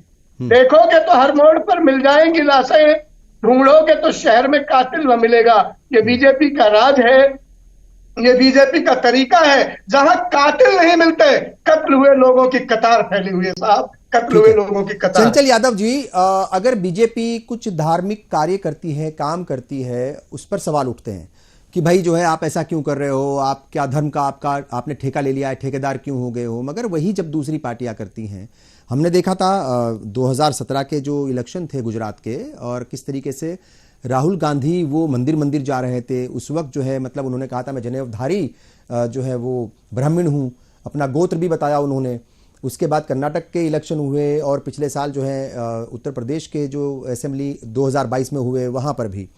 देखोगे तो हर मोड़ पर मिल जाएंगी लाशें, ढूंढोगे तो शहर में कातिल न मिलेगा। ये बीजेपी का राज है, ये बीजेपी का तरीका है। जहां कातिल नहीं मिलते, कत्ल हुए लोगों की कतार फैली हुई है साहब, कत्ल हुए लोगों की कतार। चंचल यादव जी, अगर बीजेपी कुछ धार्मिक कार्य करती है, काम करती है, उस पर सवाल उठते हैं कि भाई जो है आप ऐसा क्यों कर रहे हो, आप क्या धर्म का आपने ठेका ले लिया है, ठेकेदार क्यों हो गए हो। मगर वही जब दूसरी पार्टियां करती हैं, हमने देखा था 2017 के जो इलेक्शन थे गुजरात के, और किस तरीके से राहुल गांधी वो मंदिर मंदिर जा रहे थे। उस वक्त जो है मतलब उन्होंने कहा था मैं जनेऊधारी जो है वो ब्राह्मण हूँ, अपना गोत्र भी बताया उन्होंने। उसके बाद कर्नाटक के इलेक्शन हुए और पिछले साल जो है उत्तर प्रदेश के जो असेंबली 2022 में हुए वहाँ पर भी,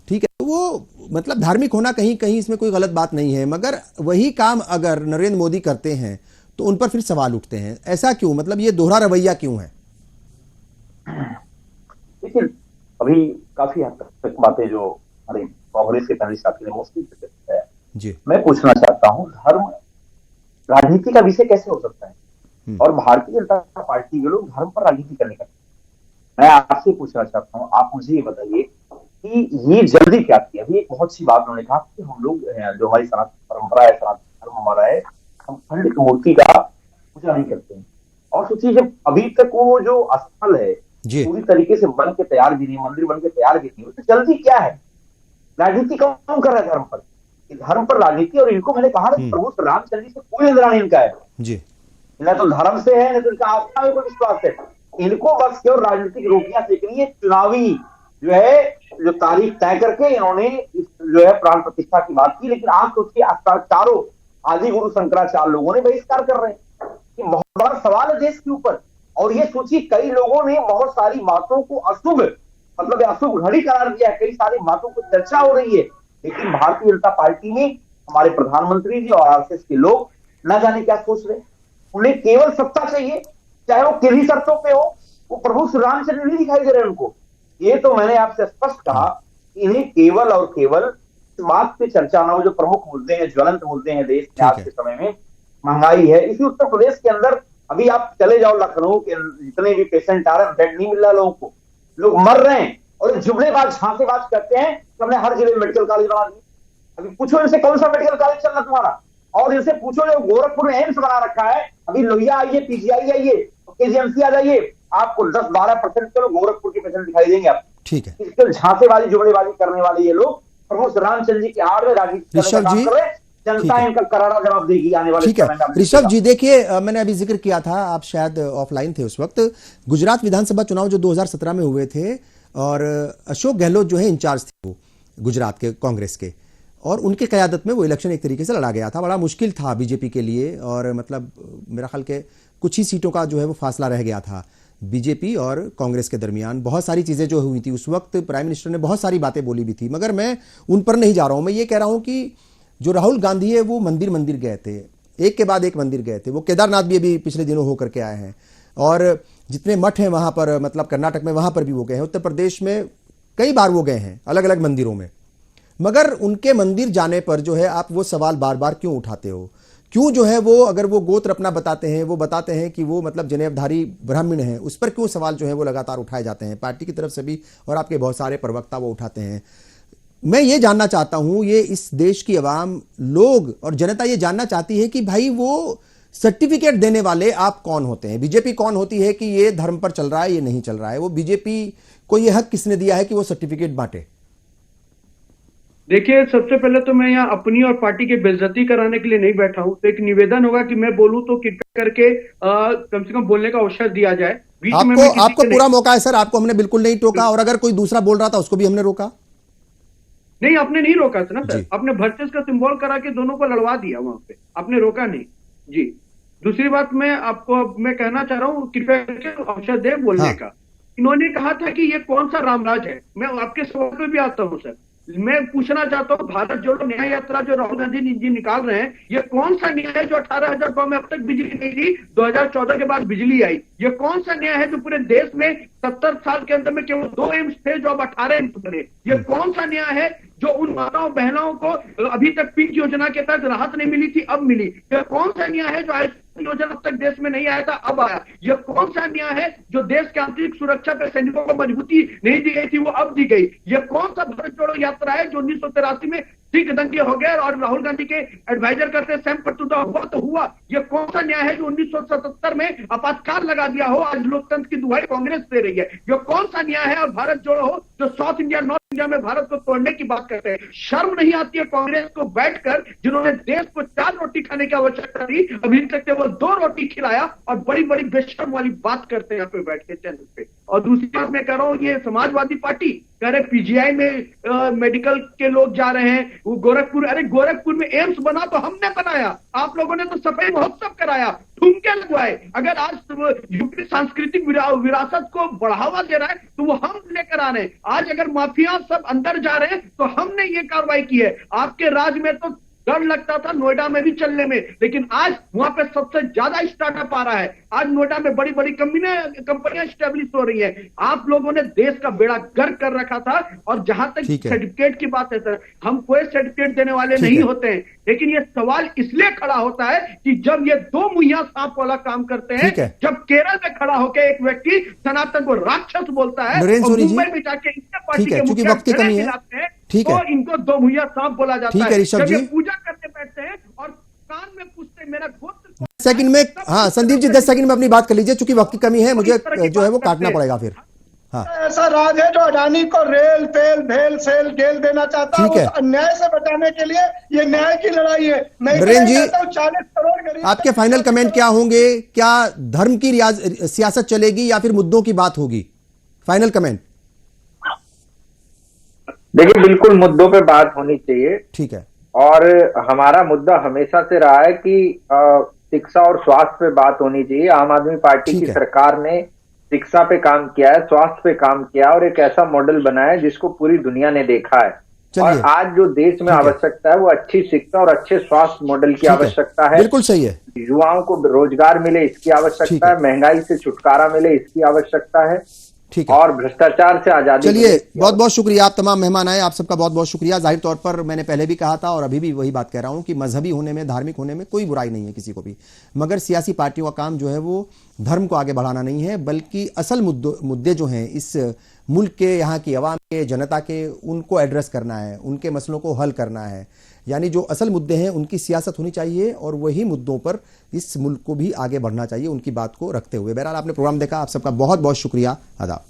ठीक है। वो मतलब धार्मिक होना कहीं कहीं इसमें कोई गलत बात नहीं है, मगर वही काम अगर नरेंद्र मोदी करते हैं तो उन पर फिर सवाल उठते हैं। ऐसा क्यों, मतलब ये दोहरा रवैया क्यों है? लेकिन अभी काफी हद तक बातें जो हमारे कांग्रेस के कई साथी ने मुस्लिम है जी, मैं पूछना चाहता हूँ, धर्म राजनीति का विषय कैसे हो सकता है? और भारतीय जनता पार्टी के लोग धर्म पर राजनीति करने का, मैं आपसे पूछना चाहता हूँ, आप मुझे ये बताइए कि ये जल्दी क्या थी? अभी एक बहुत सी बात उन्होंने कहा कि हम लोग जो हमारी सनातन परंपरा है, सनातन धर्म हमारा है, हम खंडित मूर्ति का पूजा नहीं करते हैं। और सोचिए जब अभी तक वो जो स्थल है पूरी तरीके से बन के तैयार भी नहीं, मंदिर बन के तैयार भी नहीं, तो जल्दी क्या है? राजनीति कौन कर रहा है धर्म पर? धर्म पर राजनीति, और इनको मैंने कहा प्रभु रामचंद्र जी से कोई लेना नहीं इनका है जी, न तो धर्म से है, न तो इनका आस्था में कोई विश्वास है। इनको बस केवल राजनीतिक रोटियां सेकनी है। चुनावी जो है जो तारीख तय करके इन्होंने जो है प्राण प्रतिष्ठा की बात की, लेकिन आप सोचिए चारों आदि गुरु शंकराचार्य लोगों ने बहिष्कार कर रहे हैं। ये बहुत बड़ा सवाल है देश के ऊपर। और ये सोचिए कई लोगों ने बहुत सारी बातों को अशुभ, मतलब अशुभ घड़ी करार दिया है, कई सारी बातों को चर्चा हो रही है, लेकिन भारतीय जनता पार्टी में हमारे प्रधानमंत्री जी और आरएसएस के लोग न जाने क्या सोच रहे हैं। उन्हें केवल सत्ता चाहिए, चाहे वो किन्हीं शर्तों पे हो। वो प्रभु श्री रामचंद्र नहीं दिखाई दे रहे उनको। ये तो मैंने आपसे स्पष्ट कहा कि इन्हें केवल और केवल इस बात पे चर्चा ना हो जो प्रमुख मुद्दे हैं, ज्वलंत मुद्दे हैं देश के आज के समय में। महंगाई है, इसी उत्तर प्रदेश के अंदर अभी आप चले जाओ लखनऊ के, जितने भी पेशेंट आ रहे हैं, बेड नहीं मिल रहा लोगों को, लोग मर रहे हैं। और जुमलेबाज झांसेबाज करते हैं कि हमने हर जिले में मेडिकल कॉलेज बना दिया। अभी पूछो इनसे कौन सा मेडिकल कॉलेज चल रहा तुम्हारा, और इनसे पूछो जो गोरखपुर में एम्स बना रखा है, अभी लोहिया आइए, पीजीआई आइए, केजीएमसी आ जाइए, आपको 10-12% के लोग गोरखपुर के पेशेंट दिखाई देंगे आप। ठीक है, इसके झांसेबाजी जुमलेबाजी करने वाले ये लोग प्रभु श्री रामचंद्र जी के आड़ में राजनीति करने का काम कर रहे हैं। जनता इनका करारा जवाब देगी आने वाले समय में। ऋषभ जी देखिए, मैंने अभी जिक्र किया था, आप शायद ऑफलाइन थे उस वक्त, गुजरात विधानसभा चुनाव जो 2017 में हुए थे, और अशोक गहलोत जो है इंचार्ज थे वो गुजरात के कांग्रेस के, और उनके क़यादत में वो इलेक्शन एक तरीके से लड़ा गया था। बड़ा मुश्किल था बीजेपी के लिए, और मतलब मेरा ख्याल के कुछ ही सीटों का जो है वो फासला रह गया था बीजेपी और कांग्रेस के दरमियान। बहुत सारी चीज़ें जो हुई थी उस वक्त, प्राइम मिनिस्टर ने बहुत सारी बातें बोली भी थी, मगर मैं उन पर नहीं जा रहा हूँ। मैं ये कह रहा हूँ कि जो राहुल गांधी है वो मंदिर मंदिर गए थे, एक के बाद एक मंदिर गए थे। वो केदारनाथ भी अभी पिछले दिनों होकर के आए हैं, और जितने मठ हैं वहाँ पर, मतलब कर्नाटक में वहाँ पर भी वो गए हैं, उत्तर प्रदेश में कई बार वो गए हैं अलग अलग मंदिरों में। मगर उनके मंदिर जाने पर जो है आप वो सवाल बार बार क्यों उठाते हो? क्यों जो है वो, अगर वो गोत्र अपना बताते हैं, वो बताते हैं कि वो मतलब जनेऊधारी ब्राह्मण है, उस पर क्यों सवाल जो है वो लगातार उठाए जाते हैं पार्टी की तरफ से भी, और आपके बहुत सारे प्रवक्ता वो उठाते हैं। मैं ये जानना चाहता हूं, ये इस देश की आवाम, लोग और जनता ये जानना चाहती है कि भाई वो सर्टिफिकेट देने वाले आप कौन होते हैं? बीजेपी कौन होती है कि ये धर्म पर चल रहा है, ये नहीं चल रहा है? वो बीजेपी को ये हक किसने दिया है कि वो सर्टिफिकेट बांटे? देखिए, सबसे पहले तो मैं यहाँ अपनी और पार्टी की बेइज्जती कराने के लिए नहीं बैठा हूँ। तो एक निवेदन होगा कि मैं बोलूँ तो कृपया करके कम से कम बोलने का अवसर दिया जाए। बीच में आपको पूरा मौका है सर, आपको हमने बिल्कुल नहीं टोका, और अगर कोई दूसरा बोल रहा था उसको भी हमने रोका नहीं। आपने नहीं रोका था ना सर, आपने वर्सेस का सिंबल करा के दोनों को लड़वा दिया वहां पे, आपने रोका नहीं जी। दूसरी बात मैं कहना चाह रहा हूँ, कृपया करके अवसर दे बोलने का। इन्होंने कहा था कि ये कौन सा रामराज है। मैं आपके सवाल पे भी आता हूँ सर। मैं पूछना चाहता हूँ, भारत जोड़ो न्याय यात्रा जो राहुल गांधी जी निकाल रहे हैं, ये कौन सा न्याय है जो 18,000 गांव में अब तक बिजली नहीं थी, 2014 के बाद बिजली आई? ये कौन सा न्याय है जो पूरे देश में 70 साल के अंदर में केवल 2 एम्स थे जो अब 18 एम्स बने? ये कौन सा न्याय है जो उन माताओं बहनों को अभी तक पिंक योजना के तहत राहत नहीं मिली थी, अब मिली? ये कौन सा न्याय है जो योजना अब तक देश में नहीं आया था, अब आया। यह कौन सा न्याय है जो देश की आंतरिक सुरक्षा पे सैनिकों को मजबूती नहीं दी गई थी वो अब दी गई? यह कौन सा भारत जोड़ो यात्रा है जो 1983 में सिख दंगे हो गए और राहुल गांधी के एडवाइजर करते सैम पटुदा हुआ तो हुआ? यह कौन सा न्याय है जो 1977 में आपातकाल लगा दिया हो, आज लोकतंत्र की दुहाई कांग्रेस दे रही है? यह कौन सा न्याय है और भारत जोड़ो हो जो साउथ इंडिया नॉर्थ इंडिया में भारत को तोड़ने की बात करते हैं? शर्म नहीं आती है कांग्रेस को बैठकर, जिन्होंने देश को 4 रोटी खाने की आवश्यकता थी, अभी तक वो 2 रोटी खिलाया और बड़ी बड़ी बेशर्म वाली बात करते हैं यहाँ पे बैठ के चैनल पे। और दूसरी बात मैं कह रहा हूँ, ये समाजवादी पार्टी कह रहे पीजीआई में मेडिकल के लोग जा रहे हैं, वो गोरखपुर, अरे गोरखपुर में एम्स बना तो हमने बनाया, आप लोगों ने तो सफाई महोत्सव कराया, ठुमके लगवाए। अगर आज यूपी सांस्कृतिक विरासत को बढ़ावा दे रहा है तो वो हम लेकर आ रहे हैं। आज अगर माफिया सब अंदर जा रहे हैं तो हमने ये कार्रवाई की है। आपके राज में तो डर लगता था नोएडा में भी चलने में, लेकिन आज वहां पे सबसे ज्यादा स्टार्टअप आ रहा है। आज नोएडा में बड़ी बड़ी कंपनियां स्टेब्लिश हो रही हैं। आप लोगों ने देश का बेड़ा गर्क कर रखा था। और जहां तक सर्टिफिकेट की बात है सर, हम कोई सर्टिफिकेट देने वाले नहीं होते हैं, लेकिन ये सवाल इसलिए खड़ा होता है कि जब ये 2 मुहैया सांप वाला काम करते हैं, जब केरल में खड़ा होकर एक व्यक्ति सनातन को राक्षस बोलता है और मुंबई में जाके इंडिया पार्टी के मुखिया खड़े खिलाते हैं, तो इनको 2 मुहैया सांप बोला जाता है। जब ये पूजा करते बैठते हैं और कान में पूछते मेरा गोत्र सेकंड में, हाँ संदीप जी 10 सेकंड में अपनी बात कर लीजिए, चूंकि वक्त की कमी है, मुझे जो है वो काटना पड़ेगा फिर। हाँ। ऐसा राज है जो अडानी को रेल तेल भेल सेल गेल देना चाहता है, उस अन्याय से बचाने के लिए ये न्याय की लड़ाई है। मैं नरेंद्र जी 40 करोड़ गरीब, आपके फाइनल कमेंट क्या होंगे? क्या धर्म की सियासत चलेगी या फिर मुद्दों की बात होगी? Final comment. देखिए, बिल्कुल मुद्दों पे बात होनी चाहिए। ठीक है। और हमारा मुद्दा हमेशा से रहा है कि शिक्षा और स्वास्थ्य पे बात होनी चाहिए। आम आदमी पार्टी की सरकार ने शिक्षा पे काम किया है, स्वास्थ्य पे काम किया और एक ऐसा मॉडल बनाया है जिसको पूरी दुनिया ने देखा है। और आज जो देश में आवश्यकता है वो अच्छी शिक्षा और अच्छे स्वास्थ्य मॉडल की आवश्यकता है। बिल्कुल सही है। युवाओं को रोजगार मिले इसकी आवश्यकता है, महंगाई से छुटकारा मिले इसकी आवश्यकता है, ठीक है, और भ्रष्टाचार से आजादी। चलिए, बहुत बहुत शुक्रिया, आप तमाम मेहमान आए, आप सबका बहुत बहुत शुक्रिया। जाहिर तौर पर मैंने पहले भी कहा था और अभी भी वही बात कह रहा हूं कि मजहबी होने में, धार्मिक होने में कोई बुराई नहीं है किसी को भी, मगर सियासी पार्टियों का काम जो है वो धर्म को आगे बढ़ाना नहीं है, बल्कि असल मुद्दे जो हैं इस मुल्क के, यहाँ की आवाम के, जनता के, उनको एड्रेस करना है, उनके मसलों को हल करना है। यानी जो असल मुद्दे हैं उनकी सियासत होनी चाहिए और वही मुद्दों पर इस मुल्क को भी आगे बढ़ना चाहिए, उनकी बात को रखते हुए। बहरहाल आपने प्रोग्राम देखा, आप सबका बहुत बहुत शुक्रिया, आदाब।